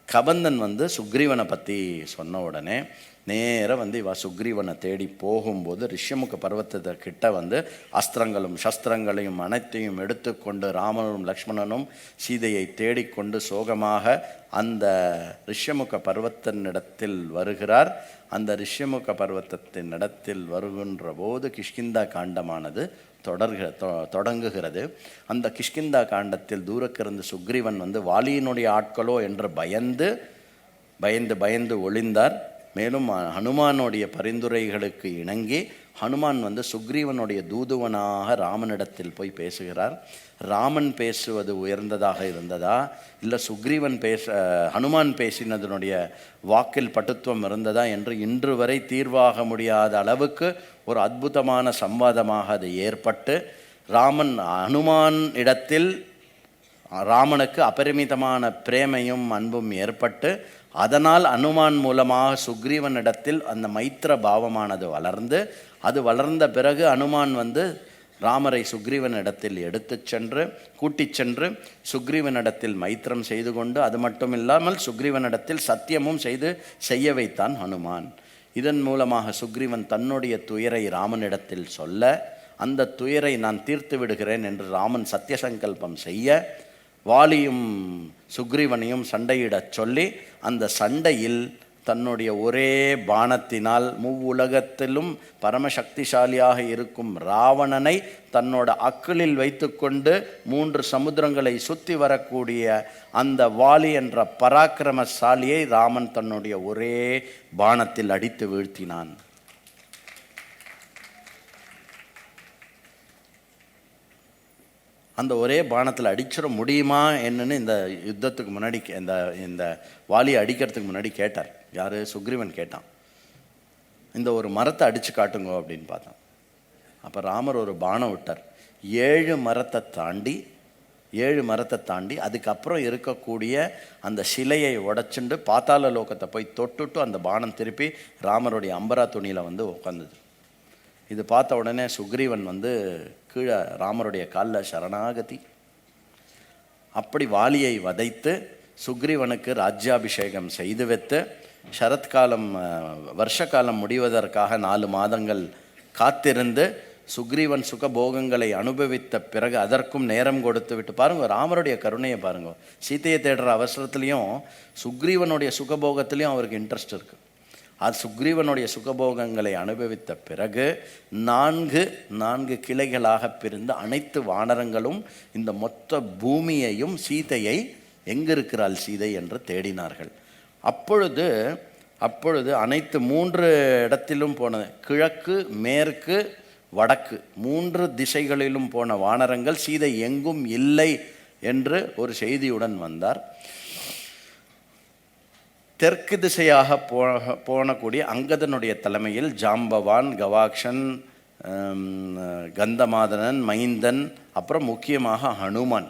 கபந்தன் வந்து சுக்ரீவனை பற்றி சொன்ன உடனே நேராக வந்து இவ சுக்ரீவனை தேடி போகும்போது ரிஷ்யமுக பர்வத்தத்தை கிட்ட வந்து அஸ்திரங்களும் சஸ்திரங்களையும் அனைத்தையும் எடுத்துக்கொண்டு ராமனும் லக்ஷ்மணனும் சீதையை தேடிக்கொண்டு சோகமாக அந்த ரிஷ்யமுக பர்வத்தினிடத்தில் வருகிறார். அந்த ரிஷ்யமுக பர்வத்தத்தின் இடத்தில் வருகின்ற போது கிஷ்கிந்தா காண்டமானது தொடங்குகிறது. அந்த கிஷ்கிந்தா காண்டத்தில் தூரக்கிருந்து சுக்ரீவன் வந்து வாலியினுடைய ஆட்களோ என்று பயந்து பயந்து பயந்து ஒளிந்தார். மேலும் ஹனுமானுடைய பரிந்துரைகளுக்கு இணங்கி ஹனுமான் வந்து சுக்ரீவனுடைய தூதுவனாக ராமனிடத்தில் போய் பேசுகிறார். ராமன் பேசுவது உயர்ந்ததாக இருந்ததா இல்லை சுக்ரீவன் ஹனுமான் பேசினதனுடைய வாக்கில் பட்டுத்துவம் இருந்ததா என்று இன்று வரை தீர்வாக முடியாத அளவுக்கு ஒரு அற்புதமான சம்வாதமாக அது ஏற்பட்டு ஹனுமான் இடத்தில் ராமனுக்கு அபரிமிதமான பிரேமையும் அன்பும் ஏற்பட்டு அதனால் ஹனுமான் மூலமாக சுக்ரீவனிடத்தில் அந்த மைத்திர பாவமானது அது வளர்ந்த பிறகு ஹனுமான் வந்து ராமரை சுக்ரீவனிடத்தில் கூட்டிச் சென்று சுக்ரீவனிடத்தில் மைத்திரம் செய்து கொண்டு அது மட்டும் இல்லாமல் சுக்ரீவனிடத்தில் சத்தியமும் செய்ய வைத்தான் ஹனுமான். இதன் மூலமாக சுக்ரீவன் தன்னுடைய துயரை ராமனிடத்தில் சொல்ல அந்த துயரை நான் தீர்த்து விடுகிறேன் என்று ராமன் சத்தியசங்கல்பம் செய்ய வாலியும் சுக்ரீவனையும் சண்டையிடச் சொல்லி அந்த சண்டையில் தன்னுடைய ஒரே பாணத்தினால் மூவுலகத்திலும் பரமசக்திசாலியாக இருக்கும் ராவணனை தன்னோட அக்கிளில் வைத்துக்கொண்டு 3 சமுத்திரங்களை சுற்றி வரக்கூடிய அந்த வாலி என்ற பராக்கிரமசாலியை ராமன் தன்னுடைய ஒரே பாணத்தில் அடித்து வீழ்த்தினான். அந்த ஒரே பாணத்தில் அடிச்சிட முடியுமா என்னன்னு இந்த யுத்தத்துக்கு முன்னாடி இந்த வாலியை அடிக்கிறதுக்கு முன்னாடி கேட்டார். யார்? சுக்ரீவன் கேட்டான். இந்த ஒரு மரத்தை அடித்து காட்டுங்க அப்படின்னு பார்த்தான். அப்போ ராமர் ஒரு பானம் விட்டார். 7 மரத்தை தாண்டி அதுக்கப்புறம் இருக்கக்கூடிய அந்த சிலையை உடைச்சுண்டு பாத்தாள லோகத்தை போய் தொட்டுட்டு அந்த பானம் திருப்பி ராமருடைய அம்பரா துணியில் வந்து உட்காந்துது. இது பார்த்த உடனே சுக்ரீவன் வந்து கீழே ராமருடைய காலில் சரணாகதி. அப்படி வாலியை வதைத்து சுக்ரீவனுக்கு ராஜ்யாபிஷேகம் செய்து வைத்து சரத்காலம் வருஷகாலம் முடிவதற்காக 4 மாதங்கள் காத்திருந்து சுக்ரீவன் சுகபோகங்களை அனுபவித்த பிறகு அதற்கும் நேரம் கொடுத்து விட்டு பாருங்க ராமருடைய கருணையை பாருங்க. சீதையை தேடுற அவசரத்துலேயும் சுக்ரீவனுடைய சுகபோகத்திலையும் அவருக்கு இன்ட்ரெஸ்ட் இருக்குது. அது சுக்ரீவனுடைய சுகபோகங்களை அனுபவித்த பிறகு 4 கிளைகளாக பிரிந்த அனைத்து வானரங்களும் இந்த மொத்த பூமியையும் சீதையை எங்கிருக்கிறாள் சீதை என்று தேடினார்கள். அப்பொழுது அனைத்து 3 இடத்திலும் போன கிழக்கு மேற்கு வடக்கு 3 திசைகளிலும் போன வானரங்கள் சீதை எங்கும் இல்லை என்று ஒரு செய்தியுடன் வந்தார். தெற்கு திசையாக போனக்கூடிய அங்கதனுடைய தலைமையில் ஜாம்பவான், கவாக்ஷன், கந்தமாதனன், மைந்தன், அப்புறம் முக்கியமாக ஹனுமான்,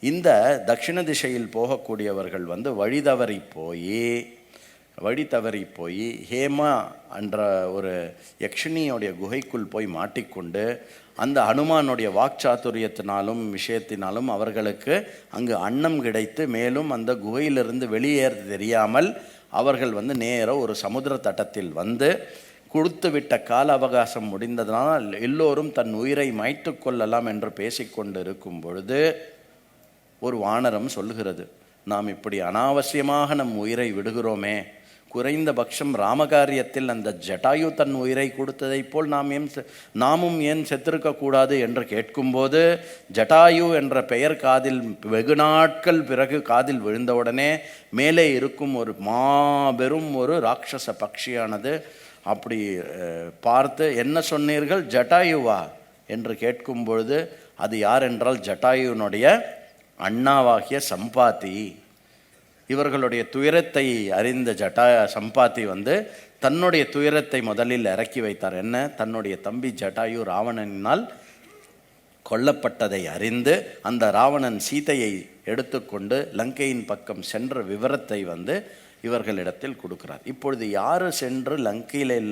இந்த தட்சிண திசையில் போகக்கூடியவர்கள் வந்து வழி தவறி போய் ஹேமா என்ற ஒரு யக்ஷினியோடைய குகைக்குள் போய் மாட்டிக்கொண்டு அந்த ஹனுமானுடைய வாக்சாத்துரியத்தினாலும் விஷயத்தினாலும் அவர்களுக்கு அங்கு அன்னம் கிடைத்து மேலும் அந்த குகையிலிருந்து வெளியேற தெரியாமல் அவர்கள் வந்து நேராக ஒரு சமுத்திர தட்டத்தில் வந்து கொடுத்து விட்ட கால அவகாசம் முடிந்ததனால் எல்லோரும் தன் உயிரை மாய்த்து கொள்ளலாம் என்று பேசிக்கொண்டு இருக்கும் பொழுது ஒரு வானரம் சொல்லுகிறது, நாம் இப்படி அனாவசியமாக நம் உயிரை விடுகிறோமே, குறைந்தபட்சம் ராமகாரியத்தில் அந்த ஜட்டாயு தன் உயிரை கொடுத்ததைப் போல் நாமும் ஏன் செத்திருக்கக்கூடாது என்று கேட்கும்போது ஜட்டாயு என்ற பெயர் காதில் வெகு நாட்கள் பிறகு காதில் விழுந்தவுடனே மேலே இருக்கும் ஒரு மாபெரும் ஒரு ராட்சச பக்ஷியானது அப்படி பார்த்து, என்ன சொன்னீர்கள், ஜட்டாயுவா என்று கேட்கும் பொழுது அது யார் என்றால் ஜட்டாயுனுடைய அண்ணாவாகிய சம்பாத்தி. இவர்களுடைய துயரத்தை அறிந்த சம்பாத்தி வந்து தன்னுடைய துயரத்தை முதலில் இறக்கி வைத்தார். என்ன, தன்னுடைய தம்பி ஜட்டாயு ராவணனால் கொல்லப்பட்டதை அறிந்து அந்த ராவணன் சீதையை எடுத்துக்கொண்டு லங்கையின் பக்கம் சென்ற விவரத்தை வந்து இவர்களிடத்தில் கொடுக்கிறார். இப்பொழுது யார் சென்று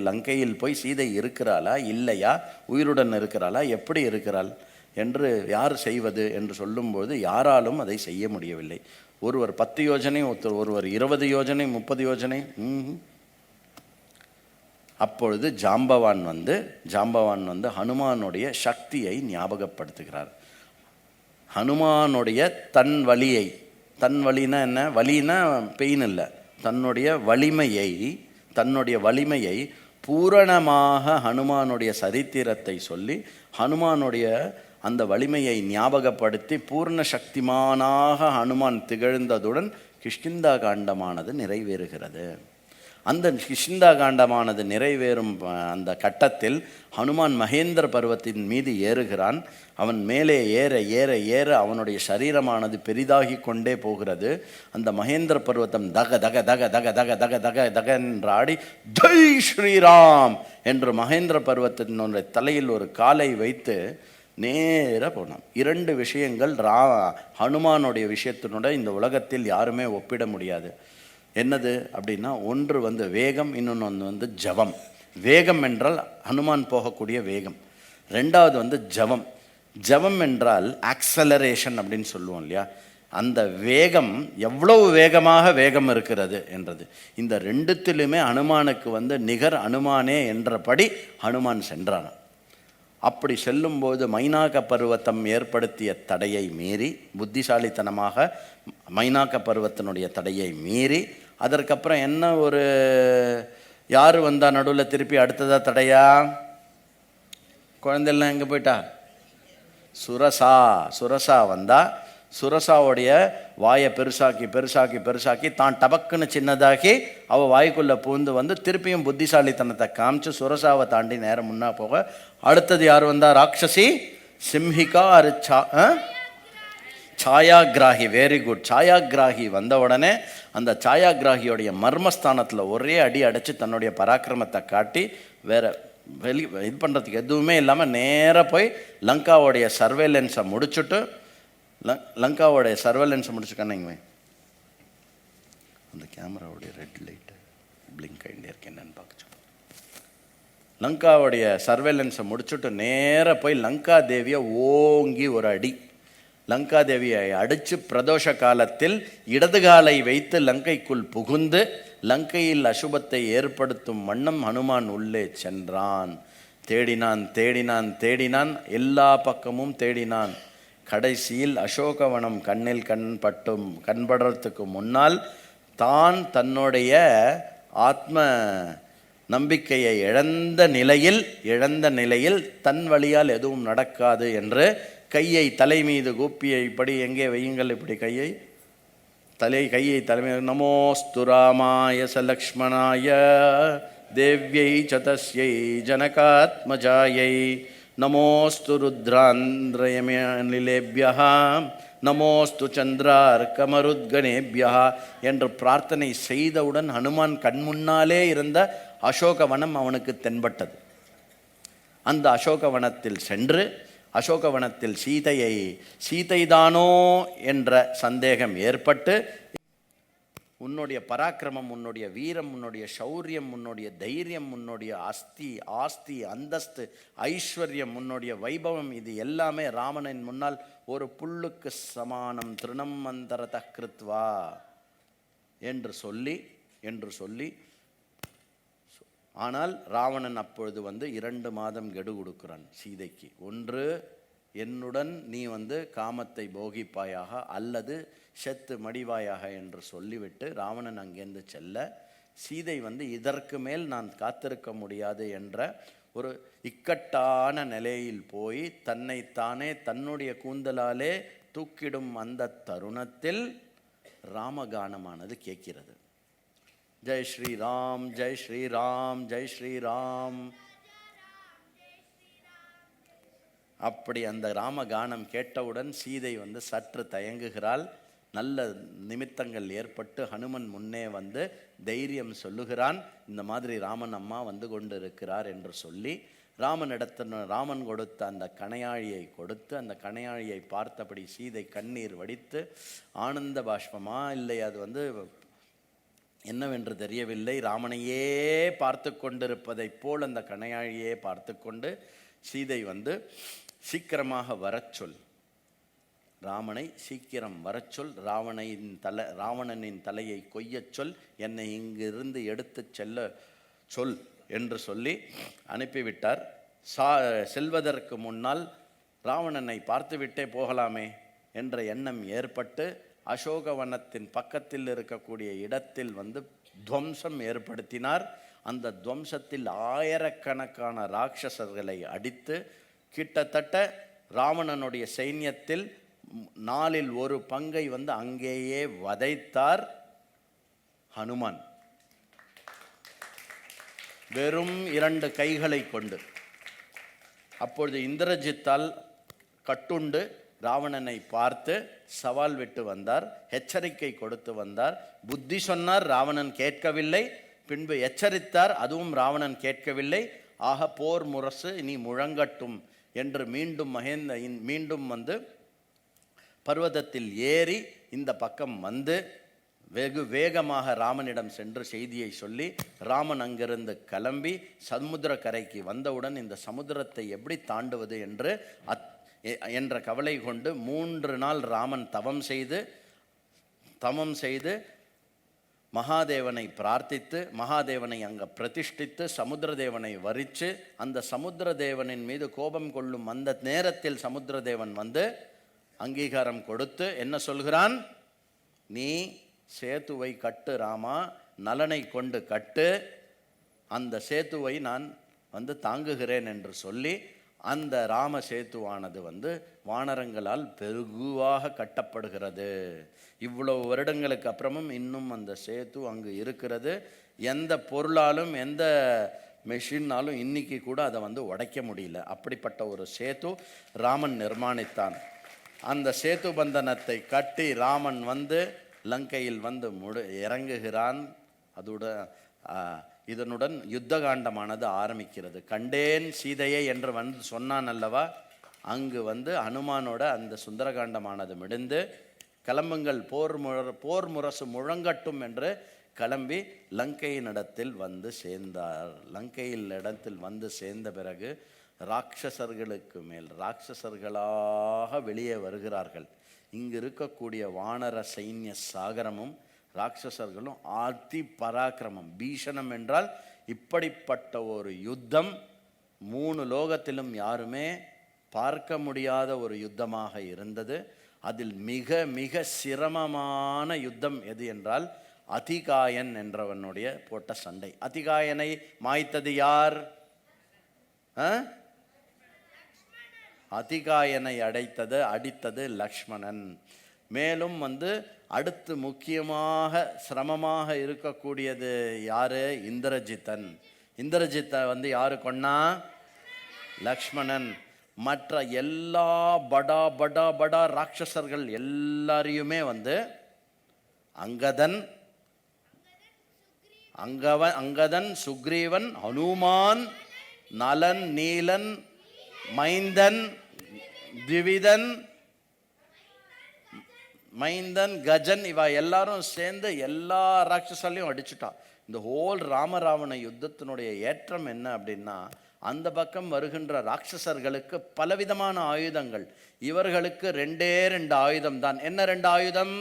லங்கையில் போய் சீதை இருக்கிறாளா இல்லையா, உயிருடன் இருக்கிறாளா, எப்படி இருக்கிறாள் என்று யார் செய்வது என்று சொல்லும்போது யாராலும் அதை செய்ய முடியவில்லை. ஒருவர் 10 யோஜனை, ஒருவர் 20 யோஜனை, 30 யோஜனை. அப்பொழுது ஜாம்பவான் வந்து ஹனுமானுடைய சக்தியை ஞாபகப்படுத்துகிறார். ஹனுமானுடைய தன் வலினா என்ன, வலினா பெயின் இல்லை, தன்னுடைய வலிமையை பூரணமாக ஹனுமானுடைய சரித்திரத்தை சொல்லி ஹனுமானுடைய அந்த வலிமையை ஞாபகப்படுத்தி பூர்ண சக்திமானாக ஹனுமான் திகழ்ந்ததுடன் கிஷ்கிந்தா காண்டமானது நிறைவேறுகிறது. அந்த கிஷ்கிந்தா காண்டமானது நிறைவேறும் அந்த கட்டத்தில் ஹனுமான் மகேந்திர பர்வத்தின் மீது ஏறுகிறான். அவன் மேலே ஏற ஏற ஏற அவனுடைய சரீரமானது பெரிதாகி கொண்டே போகிறது. அந்த மகேந்திர பர்வத்தம் தக தக தக தக தக தக தக தக என்றாடி ஜெய் ஸ்ரீராம் என்று மகேந்திர பர்வத்தினுடைய தலையில் ஒரு காலை வைத்து நேராக போனான். 2 விஷயங்கள் ஹனுமானுடைய விஷயத்தினோட இந்த உலகத்தில் யாருமே ஒப்பிட முடியாது. என்னது அப்படின்னா, ஒன்று வந்து வேகம், இன்னொன்று வந்து ஜவம். வேகம் என்றால் ஹனுமான் போகக்கூடிய வேகம். 2வது வந்து ஜவம் என்றால் ஆக்சலரேஷன் அப்படின்னு சொல்லுவோம் இல்லையா, அந்த வேகம் எவ்வளவு வேகம் இருக்கிறது என்றது. இந்த 2த்திலுமே ஹனுமானுக்கு வந்து நிகர் ஹனுமானே என்றபடி ஹனுமான் சென்றான். அப்படி செல்லும்போது மைனாக பர்வத்தம் ஏற்படுத்திய தடையை மீறி, புத்திசாலித்தனமாக மைனாக பர்வத்தினுடைய தடையை மீறி, அதற்கப்புறம் என்ன ஒரு யார் வந்தா நடுவில் திருப்பி அடுத்ததா தடையா, குழந்தைலாம் எங்கே போயிட்டா, சுரசா வந்தா. சுரசாவுடைய வாயை பெருசாக்கி தான் டபக்குன்னு சின்னதாகி அவள் வாய்க்குள்ளே பூந்து வந்து திருப்பியும் புத்திசாலித்தனத்தை காமிச்சு சுரசாவை தாண்டி நேரம் முன்னா போக அடுத்தது யார் வந்தா, ராட்சசி சிம்ஹிகா சாயாகிராகி. Very good. சாயாகிராகி வந்த உடனே அந்த சாயாகிராகியோடைய மர்மஸ்தானத்தில் ஒரே அடி அடைச்சி தன்னுடைய பராக்கிரமத்தை காட்டி வேற இது பண்ணுறதுக்கு எதுவுமே இல்லாமல் நேராக போய் லங்காவோடைய சர்வேலன்ஸை முடிச்சுட்டு முடிச்சுக்கணுங்க. அந்த கேமராவுடைய ரெட் லைட்டு பிளிங்க் ஆகிட்டே இருக்கு, என்னன்னு பார்க்க. லங்காவுடைய சர்வேலன்ஸை முடிச்சுட்டு நேராக போய் லங்கா தேவியை ஓங்கி ஒரு அடி, லங்கா தேவியை அடித்து பிரதோஷ காலத்தில் இடது காலை வைத்து லங்கைக்குள் புகுந்து லங்கையில் அசுபத்தை ஏற்படுத்தும் வண்ணம் ஹனுமான் உள்ளே சென்றான். தேடினான், எல்லா பக்கமும் தேடினான். கடைசியில் அசோகவனம் கண்ணில் கண்படுறதுக்கு முன்னால் தான் தன்னுடைய ஆத்ம நம்பிக்கையை இழந்த நிலையில் தன் வழியால் எதுவும் நடக்காது என்று கையை தலை மீது கூப்பியை இப்படி எங்கே வையுங்கள், இப்படி கையை தலைமை நமோஸ்து ராமாய சலக்ஷ்மணாய தேவ்யை சதஸ்யை ஜனகாத்மஜாயை நமோஸ்து ருத்ராந்திரயமிலேபியா நமோஸ்து சந்திரார் கமருத்கணேபியா என்று பிரார்த்தனை செய்தவுடன் ஹனுமான் கண்முன்னாலே இருந்த அசோகவனம் அவனுக்கு தென்பட்டது. அந்த அசோகவனத்தில் சென்று அசோகவனத்தில் சீதைதானோ என்ற சந்தேகம் ஏற்பட்டு, உன்னுடைய பராக்கிரமம், உன்னுடைய வீரம், உன்னுடைய சௌரியம், உன்னுடைய தைரியம், உன்னுடைய ஆஸ்தி அந்தஸ்து ஐஸ்வர்யம், உன்னுடைய வைபவம், இது எல்லாமே ராவணன் முன்னால் ஒரு புல்லுக்கு சமானம். திருணம் மந்தரத கிருத்வா என்று சொல்லி ஆனால் ராவணன் அப்பொழுது 2 மாதம் கெடு கொடுக்கிறான் சீதைக்கு. ஒன்று, என்னுடன் நீ காமத்தை போகிப்பாயாக அல்லது செத்து மடிவாயாக என்று சொல்லிவிட்டு ராவணன் அங்கேருந்து செல்ல, சீதை இதற்கு மேல் நான் காத்திருக்க முடியாது என்ற ஒரு இக்கட்டான நிலையில் போய் தன்னைத்தானே தன்னுடைய கூந்தலாலே தூக்கிடும் அந்த தருணத்தில் ராமகானமானது கேட்கிறது. ஜெய் ஸ்ரீராம், ஜெய் ஸ்ரீராம், ஜெய் ஸ்ரீராம். அப்படி அந்த ராமகானம் கேட்டவுடன் சீதை சற்று தயங்குகிறாள். நல்ல நிமித்தங்கள் ஏற்பட்டு ஹனுமன் முன்னே தைரியம் சொல்லுகிறான். இந்த மாதிரி ராமன் அம்மா கொண்டு இருக்கிறார் என்று சொல்லி ராமன் கொடுத்த அந்த கணையாழியை கொடுத்து, அந்த கணையாழியை பார்த்தபடி சீதை கண்ணீர் வடித்து ஆனந்த பாஷ்பமா இல்லை அது என்னவென்று தெரியவில்லை, ராமனையே பார்த்து கொண்டிருப்பதைப் போல் அந்த கணையாழியே பார்த்து கொண்டு சீதை சீக்கிரமாக வரச்சொல், ராமனை சீக்கிரம் வரச்சொல், ராவணனின் தலையை கொய்யச் சொல், என்னை இங்கிருந்து எடுத்து செல்ல சொல் என்று சொல்லி அனுப்பிவிட்டார். செல்வதற்கு முன்னால் ராவணனை பார்த்துவிட்டே போகலாமே என்ற எண்ணம் ஏற்பட்டு அசோகவனத்தின் பக்கத்தில் இருக்கக்கூடிய இடத்தில் துவம்சம் ஏற்படுத்தினார். அந்த துவம்சத்தில் ஆயிரக்கணக்கான ராட்சசர்களை அடித்து கிட்டத்தட்ட ராவணனுடைய சைன்யத்தில் 4/1 பங்கை அங்கேயே வதைத்தார் ஹனுமான். வெறும் 2 கைகளை கொண்டு. அப்பொழுது இந்திரஜித்தால் கட்டுண்டு ராவணனை பார்த்து சவால் விட்டு வந்தார், எச்சரிக்கை கொடுத்து வந்தார். புத்தி சொன்னார், ராவணன் கேட்கவில்லை. பின்பு எச்சரித்தார், அதுவும் ராவணன் கேட்கவில்லை. ஆக போர் முரசு இனி முழங்கட்டும் என்று மீண்டும் பர்வதத்தில் ஏறி இந்த பக்கம் வெகு வேகமாக ராமனிடம் சென்று செய்தியை சொல்லி, ராமன் அங்கிருந்து கிளம்பி சமுத்திர கரைக்கு வந்தவுடன் இந்த சமுத்திரத்தை எப்படி தாண்டுவது என்ற கவலை கொண்டு 3 நாள் ராமன் தவம் செய்து மகாதேவனை பிரார்த்தித்து, மகாதேவனை அங்கே பிரதிஷ்டித்து சமுத்திரதேவனை வரித்து, அந்த சமுத்திரதேவனின் மீது கோபம் கொள்ளும் அந்த நேரத்தில் சமுத்திரதேவன் அங்கீகாரம் கொடுத்து என்ன சொல்கிறான், நீ சேத்துவை கட்டு ராமா, நலனை கொண்டு கட்டு, அந்த சேத்துவை நான் தாங்குகிறேன் என்று சொல்லி அந்த ராம சேத்துவானது வானரங்களால் பெருகுவாக கட்டப்படுகிறது. இவ்வளவு வருடங்களுக்கு அப்புறமும் இன்னும் அந்த சேத்து அங்கு இருக்கிறது. எந்த பொருளாலும் எந்த மெஷின்னாலும் இன்னைக்கு கூட அதை உடைக்க முடியல. அப்படிப்பட்ட ஒரு சேத்து ராமன் நிர்மாணித்தான். அந்த சேத்து பந்தனத்தை கட்டி ராமன் லங்கையில் இறங்குகிறான். இதனுடன் யுத்த காண்டமானது ஆரம்பிக்கிறது. கண்டேன் சீதையை என்று சொன்னான் அல்லவா, அங்கு ஹனுமானோட அந்த சுந்தரகாண்டமானது முடிந்து கிளம்புங்கள், போர் முரசு முழங்கட்டும் என்று கிளம்பி லங்கையினிடத்தில் சேர்ந்தார். லங்கையில் சேர்ந்த பிறகு ராட்சசர்களுக்கு மேல் ராட்சசர்களாக வெளியே வருகிறார்கள். இங்கு இருக்கக்கூடிய வானர சைன்ய சாகரமும் ராட்சசர்களும் ஆதி பராக்கிரமம், பீஷணம் என்றால் இப்படிப்பட்ட ஒரு யுத்தம் 3 லோகத்திலும் யாருமே பார்க்க முடியாத ஒரு யுத்தமாக இருந்தது. அதில் மிக மிக சிரமமான யுத்தம் எது என்றால் அதிகாயன் என்றவனுடைய போட்ட சண்டை. அதிகாயனை மாய்த்தது யார்? அதிகாயனை அடித்தது லக்ஷ்மணன். மேலும் அடுத்து முக்கியமாக சிரமமாக இருக்கக்கூடியது யாரு? இந்திரஜித்தன். இந்திரஜித்தை யாரு கொன்னா? லக்ஷ்மணன். மற்ற எல்லா படா படா படா ராட்சசர்கள் எல்லாரையுமே வந்து அங்கதன், சுக்ரீவன், ஹனுமான், நலன், நீலன், மைந்தன், திவிதன், கஜன், இவ எல்லாரும் சேர்ந்து எல்லா ராட்சசாலையும் அடிச்சுட்டான். இந்த ஹோல் ராமராவண யுத்தத்தினுடைய ஏற்றம் என்ன அப்படின்னா, அந்த பக்கம் வருகின்ற ராட்சசர்களுக்கு பலவிதமான ஆயுதங்கள், இவர்களுக்கு 2 ஆயுதம் தான். என்ன 2 ஆயுதம்?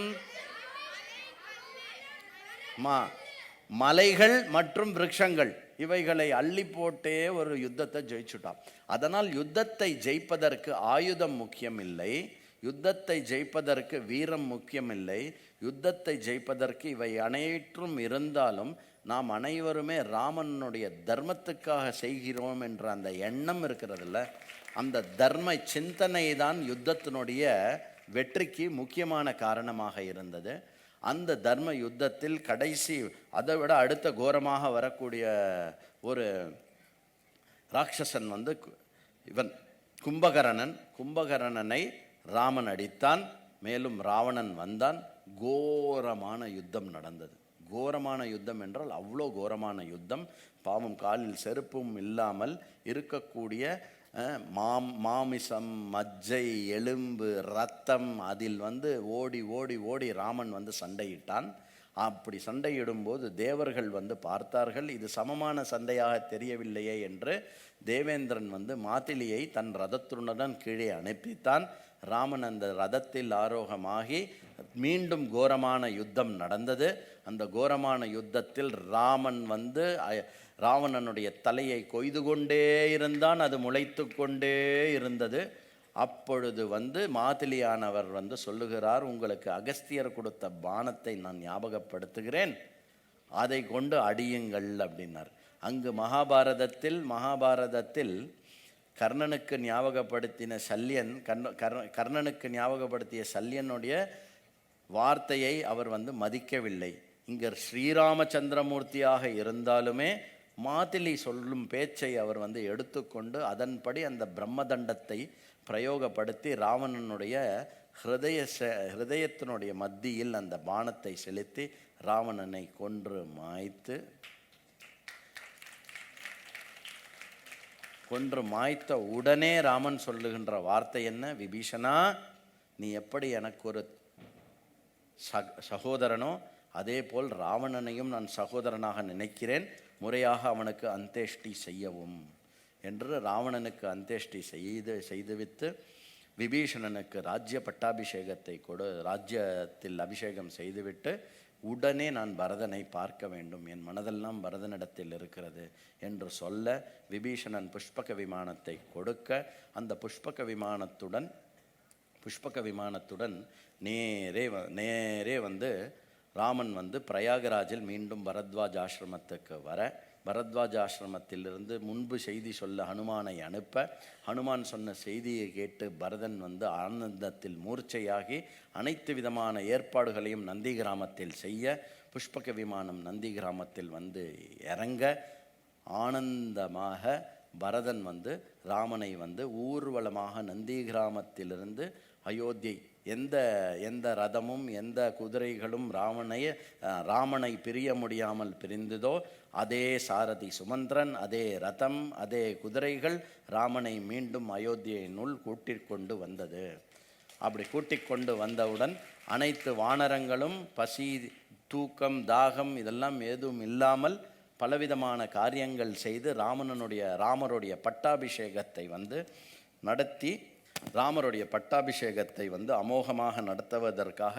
மலைகள் மற்றும் விருட்சங்கள். இவைகளை அள்ளி போட்டே ஒரு யுத்தத்தை ஜெயிச்சுட்டான். அதனால் யுத்தத்தை ஜெயிப்பதற்கு ஆயுதம் முக்கியம் இல்லை, யுத்தத்தை ஜெயிப்பதற்கு வீரம் முக்கியமில்லை, யுத்தத்தை ஜெயிப்பதற்கு இவை அனைத்தும் இருந்தாலும் நாம் அனைவருமே ராமனுடைய தர்மத்துக்காக செய்கிறோம் என்ற அந்த எண்ணம் இருக்கிறதில்ல, அந்த தர்ம சிந்தனை தான் யுத்தத்தினுடைய வெற்றிக்கு முக்கியமான காரணமாக இருந்தது. அந்த தர்ம யுத்தத்தில் கடைசி அதை விட அடுத்த கோரமாக வரக்கூடிய ஒரு ராட்சசன் வந்து இவன் கும்பகரணனை ராமன் அடித்தான். மேலும் ராவணன் வந்தான். கோரமான யுத்தம் நடந்தது. கோரமான யுத்தம் என்றால் அவ்வளோ கோரமான யுத்தம். பாவம், காலில் செருப்பும் இல்லாமல் இருக்கக்கூடிய மாமிசம், மஜ்ஜை, எலும்பு, ரத்தம், அதில் வந்து ஓடி ஓடி ஓடி ராமன் வந்து சண்டையிட்டான். அப்படி சண்டையிடும்போது தேவர்கள் வந்து பார்த்தார்கள். இது சமமான சண்டையாக தெரியவில்லையே என்று தேவேந்திரன் வந்து மாத்திலியை தன் ரதத்துடன் கீழே அனுப்பித்தான். ராமன் அந்த ரதத்தில் ஆரோகமாகி மீண்டும் கோரமான யுத்தம் நடந்தது. அந்த கோரமான யுத்தத்தில் ராமன் வந்து ராவணனுடைய தலையை கொய்து கொண்டே இருந்தான். அது முளைத்து கொண்டே இருந்தது. அப்பொழுது வந்து மாத்திலியானவர் வந்து சொல்லுகிறார், உங்களுக்கு அகஸ்தியர் கொடுத்த பானத்தை நான் ஞாபகப்படுத்துகிறேன், அதை கொண்டு அடியுங்கள் அப்படின்னார். அங்கு மகாபாரதத்தில் கர்ணனுக்கு ஞாபகப்படுத்தின சல்யன், கர்ணனுக்கு ஞாபகப்படுத்திய சல்யனுடைய வார்த்தையை அவர் வந்து மதிக்கவில்லை. இங்கே ஸ்ரீராமச்சந்திரமூர்த்தியாக இருந்தாலுமே மாத்திலி சொல்லும் பேச்சை அவர் வந்து எடுத்துக்கொண்டு அதன்படி அந்த பிரம்மதண்டத்தை பிரயோகப்படுத்தி ராவணனுடைய ஹிருதயத்தினுடைய மத்தியில் அந்த பானத்தை செலுத்தி ராவணனை கொன்று மாய்த்த உடனே ராமன் சொல்லுகின்ற வார்த்தை என்ன? விபீஷணா, நீ எப்படி எனக்கு ஒரு சகோதரனோ அதே போல் ராவணனையும் நான் சகோதரனாக நினைக்கிறேன், முறையாக அவனுக்கு அந்தேஷ்டி செய்யவும் என்று ராவணனுக்கு அந்தேஷ்டி செய்துவித்து விபீஷணனுக்கு ராஜ்ய பட்டாபிஷேகத்தை ராஜ்யத்தில் அபிஷேகம் செய்துவிட்டு உடனே நான் பரதனை பார்க்க வேண்டும், என் மனதெல்லாம் பரதனிடத்தில் இருக்கிறது என்று சொல்ல விபீஷணன் புஷ்பக விமானத்தை கொடுக்க அந்த புஷ்பக விமானத்துடன் நேரே வந்து ராமன் வந்து பிரயாகராஜில் மீண்டும் பரத்வாஜ் ஆசிரமத்துக்கு வர, பரத்வாஜ் ஆசிரமத்திலிருந்து முன்பு செய்தி சொல்ல ஹனுமானை அனுப்ப, ஹனுமான் சொன்ன செய்தியை கேட்டு பரதன் வந்து ஆனந்தத்தில் மூர்ச்சையாகி அனைத்து விதமான ஏற்பாடுகளையும் நந்தி கிராமத்தில் செய்ய, புஷ்பக விமானம் நந்தி கிராமத்தில் வந்து இறங்க, ஆனந்தமாக பரதன் வந்து ராமனை வந்து ஊர்வலமாக நந்தி கிராமத்திலிருந்து அயோத்தியை, எந்த ரதமும் எந்த குதிரைகளும் ராமனை பிரிய முடியாமல் பிரிந்ததோ அதே சாரதி சுமந்திரன், அதே ரதம், அதே குதிரைகள் ராமனை மீண்டும் அயோத்தியினுள் கூட்டிக்கொண்டு வந்தது. அப்படி கூட்டிக்கொண்டு வந்தவுடன் அனைத்து வானரங்களும் பசி, தூக்கம், தாகம் இதெல்லாம் எதுவும் இல்லாமல் பலவிதமான காரியங்கள் செய்து ராமருடைய பட்டாபிஷேகத்தை வந்து நடத்தி, ராமருடைய பட்டாபிஷேகத்தை வந்து அமோகமாக நடத்துவதற்காக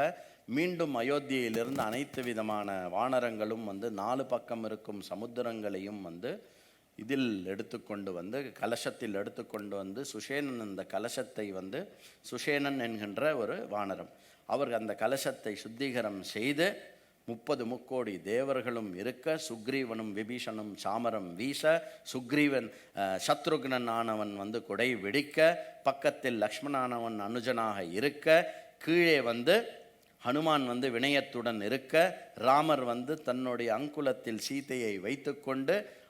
மீண்டும் அயோத்தியிலிருந்து அனைத்து விதமான வானரங்களும் வந்து 4 பக்கம் இருக்கும் சமுத்திரங்களையும் வந்து இதில் எடுத்துக்கொண்டு வந்து கலசத்தில் எடுத்துக்கொண்டு வந்து சுஷேனன் அந்த கலசத்தை வந்து சுஷேனன் என்கின்ற ஒரு வானரம் அவர் அந்த கலசத்தை சுத்திகரம் செய்து 30 முக்கோடி தேவர்களும் இருக்க, சுக்ரீவனும் விபீஷனும் சாமரம் வீச, சுக்ரீவன் சத்ருக்னன் ஆனவன் வந்து கொடை வெடிக்க, பக்கத்தில் லக்ஷ்மணானவன் அனுஜனாக இருக்க, கீழே வந்து ஹனுமான் வந்து வினயத்துடன் இருக்க, ராமர் வந்து தன்னுடைய அங்குலத்தில் சீதையை வைத்து கொண்டு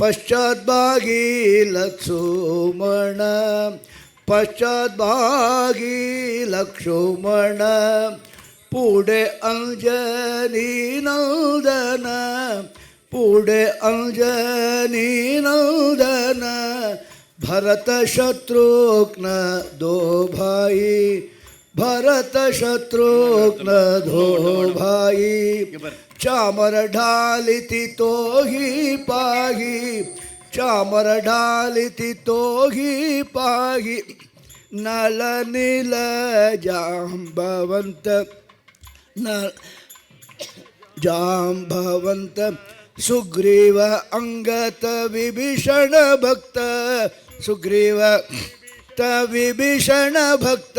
पश्चाद्भागी लक्ष्मण पश्चाद्भागी लक्ष्मण पुढे अंजनी नंदन पुढे अंजनी नंदन भरत शत्रुघ्न दो भाई भरत शत्रुघ्न दो भाई चामर ढालिति तो ही पाही चामर ढालिति तो ही पाही नल नील जाम्बवंत नल जाम्बवंत सुग्रीव अंगत विभीषण भक्त सुग्रीव विभीषण भक्त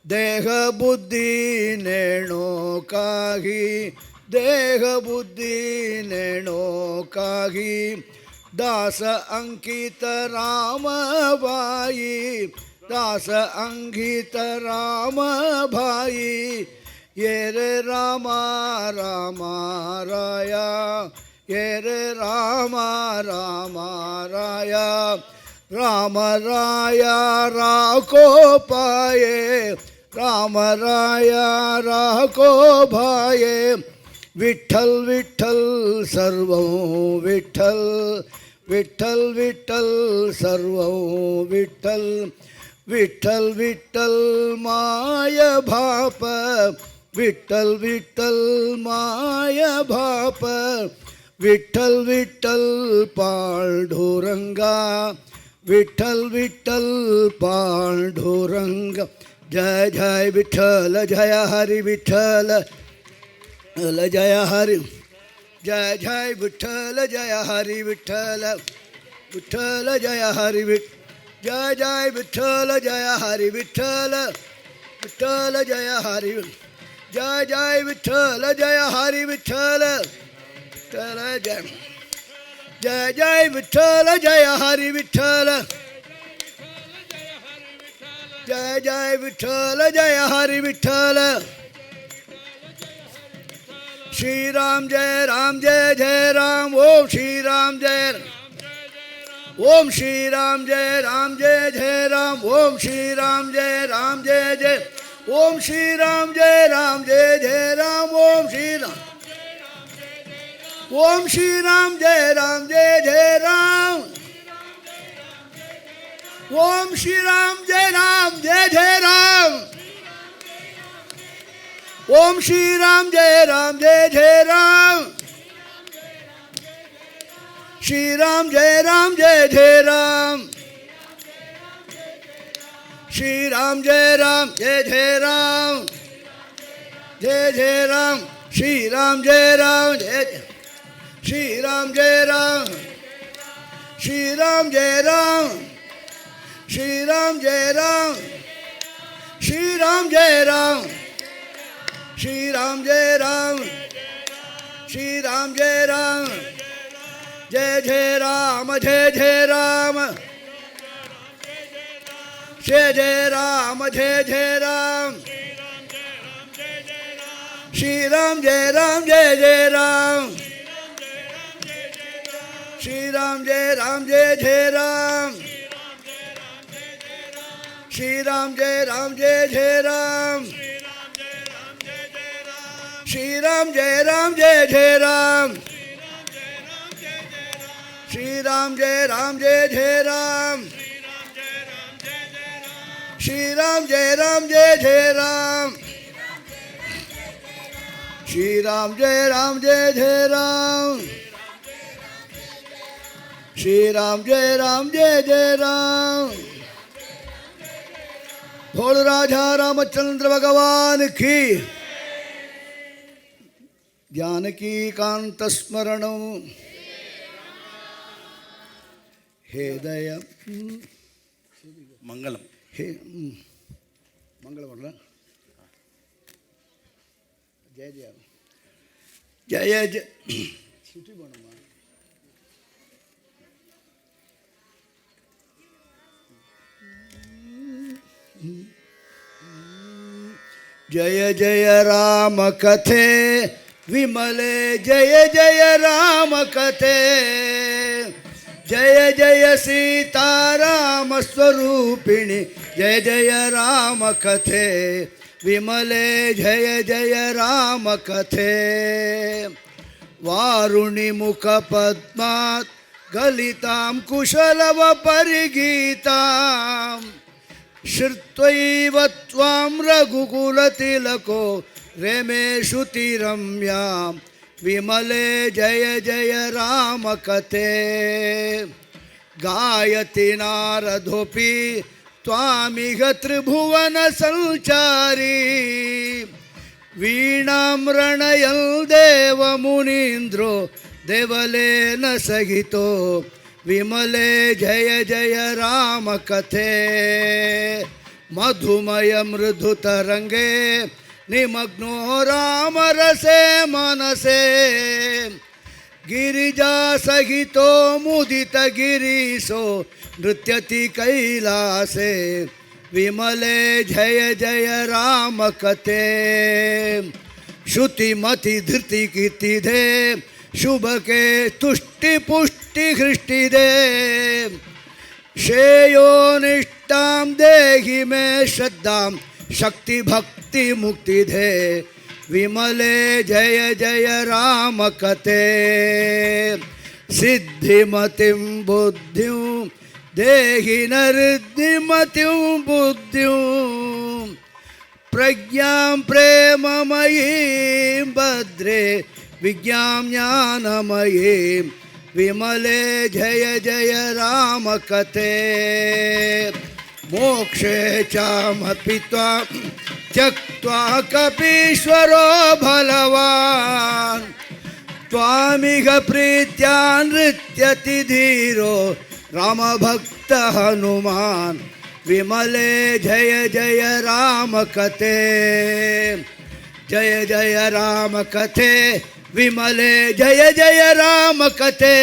देह बुद्धि नेणो काही देह बुद्धि नेणो काही दास अंकित राम भाई दास अंकित राम भाई ये रे रामा रामा राया ये रे रामा रामा राया राम राया राको पाये राम राया राको भाये विठ्ठल विठ्ठल सर्वं विठ्ठल विठ्ठल विठ्ठल सर्वं विठ्ठल विठ्ठल विठ्ठल माय भाप विठ्ठल विठ्ठल माय भाप विठ्ठल विठ्ठल पांडुरंगा विठ्ठल विठ्ठल पांडुरंग जय जय विठ्ठल जय हरि विठ्ठल जय हरि जय जय विठ्ठल जय हरि विठ्ठल विठ्ठल जय हरि जय जय विठ्ठल जय हरि विठ्ठल विठ्ठल जय हरि जय जय विठ्ठल जय हरि विठ्ठल विठ्ठल जय जय जय विठ्ठल जय हरि विठ्ठल जय जय विठ्ठल जय हरि विठ्ठल श्री राम जय राम ओम श्री राम जय ओम श्री राम जय जय राम ओम श्री राम जय जय ओम श्री राम जय जय राम ओम श्री राम ओम श्री राम जय जय राम ओम श्री राम जय जय राम ओम श्री राम जय जय राम श्री राम जय जय राम श्री राम जय जय राम जय राम श्री राम जय जय श्री राम जय श्री राम जय श्री राम जय श्री राम जय श्री राम जय श्री राम जय जय जय राम जय राम जय जय राम जय राम श्री राम जय जय राम श्री राम जय राम श्री राम जय राम श्री राम जय राम श्री राम जय राम श्री राम जय राम श्री राम जय राम श्री राम जय राम बोल राजा रामचंद्र भगवान की जानकी कांत स्मरणं हे दया மங்களம் हे मंगल बोल जय जय जय जय छुट्टी बोलना जय जय राम कथे विमले जय जय राम कथे जय जय सीताराम स्वरूपिणी जय जय राम कथे विमले जय जय राम कथे वारुणि मुख पद्मात् गलितां कुशलव परिगीतां श्रुत्वैव त्वां रघुकुलतिलको रेमे श्रुतिरम्यां विमले जय जय राम कथे गायति नारदोऽपि त्वामिह त्रिभुवन संचारी वीणां रणयन् देवमुनीन्द्रो देवलेन सहितो विमले जय जय राम कथे मधुमय मृदुतरंगे निमग्नो रामरसे मनसे गिरिजा सहितो मुदित गिरीशो नृत्यति कैलासे विमले जय जय राम कथे श्रुतिमति धृति कीर्ति दे शुभ के तुष्टि पुष्टि हृष्टि दे श्रेयो निष्ठां देहि में श्रद्धां शक्ति भक्ति मुक्ति दे विमले जय जय राम कथे सिद्धिमतिं बुद्धिं देहि नरिद्धिमतिं बुद्धिं प्रज्ञां प्रेममयीं भद्रे विज्ञां ज्ञानमयीं विमले जय जय राम कथे मोक्षे चामपि त्वां त्यक्त्वा कपीश्वरो बलवान् त्वामिह प्रीत्या नृत्यति धीरो रामभक्त हनुमान् विमले जय जय राम कथे जय जय राम कथे विमले जय जय राम कथे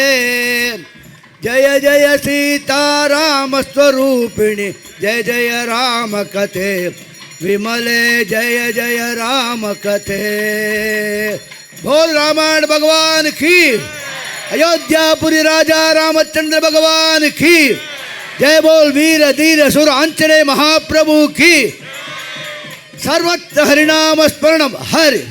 जय जय सीताराम स्वरूपिणी जय जय राम कथे विमले जय जय राम कथे बोल रामायण भगवान की अयोध्यापुरी राजा रामचंद्र भगवान की जय बोल वीर धीर सुर आंजनेय महाप्रभु की सर्वत्र हरिनाम स्मरणम हरि